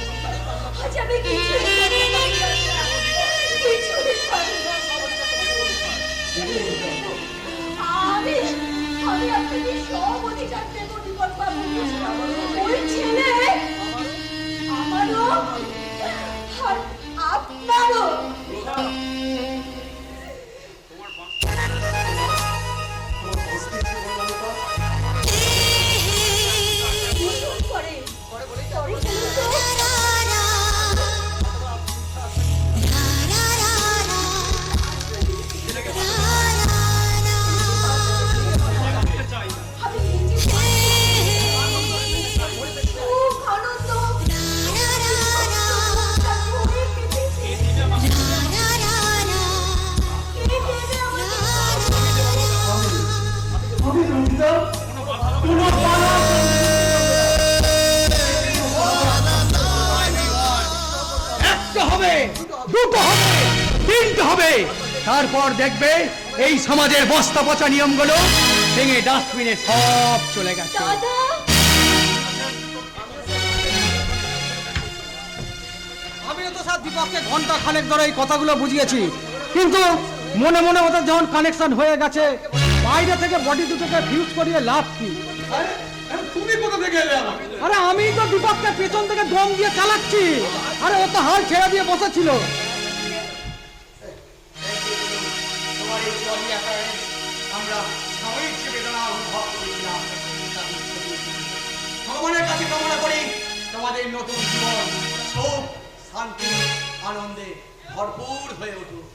আজ আমি কিছুই করতে পারলাম না। কিছুই পারলাম না। আমি আপনাকে সব অধিকার দেব দীপক বাবু। ওই ছেলে আমারও আর আপনারও। ভীষণ করে পরে চলুন তো। আমি নিজে সুখ আনন্দ করে কেটেছি। আমি রঞ্জিতা কোনো পালা একটা হবে, দুটো হবে, তিনটে হবে, তারপর দেখবে এই সমাজের বস্তা পচা নিয়মগুলো ভেঙে ডাস্টবিনে সব চলে গেছে। দাদা আমিও তো স্যার দীপককে ঘন্টা খানেক ধরে এই কথাগুলো বুঝিয়েছি, কিন্তু মনে মনে ওদের যখন কানেকশন হয়ে গেছে, বাইরে থেকে বডি দুটোকে ফিউজ করিয়ে লাভ কি? আরে তুমি কোথা থেকে এলে আমার? আরে আমি তো দীপককে পেছন থেকে দম দিয়ে চালাচ্ছি, আরে ও তো হাল ছেড়ে দিয়ে বসেছিল। তোমার এই চলি অ্যাপারেন্স আমরা সাময়িক যে বেদনা অনুভব করেছিলাম ভগবানের কাছে কামনা করি তোমাদের নতুন জীবন সুখ শান্তি আনন্দে ভরপুর হয়ে উঠুক।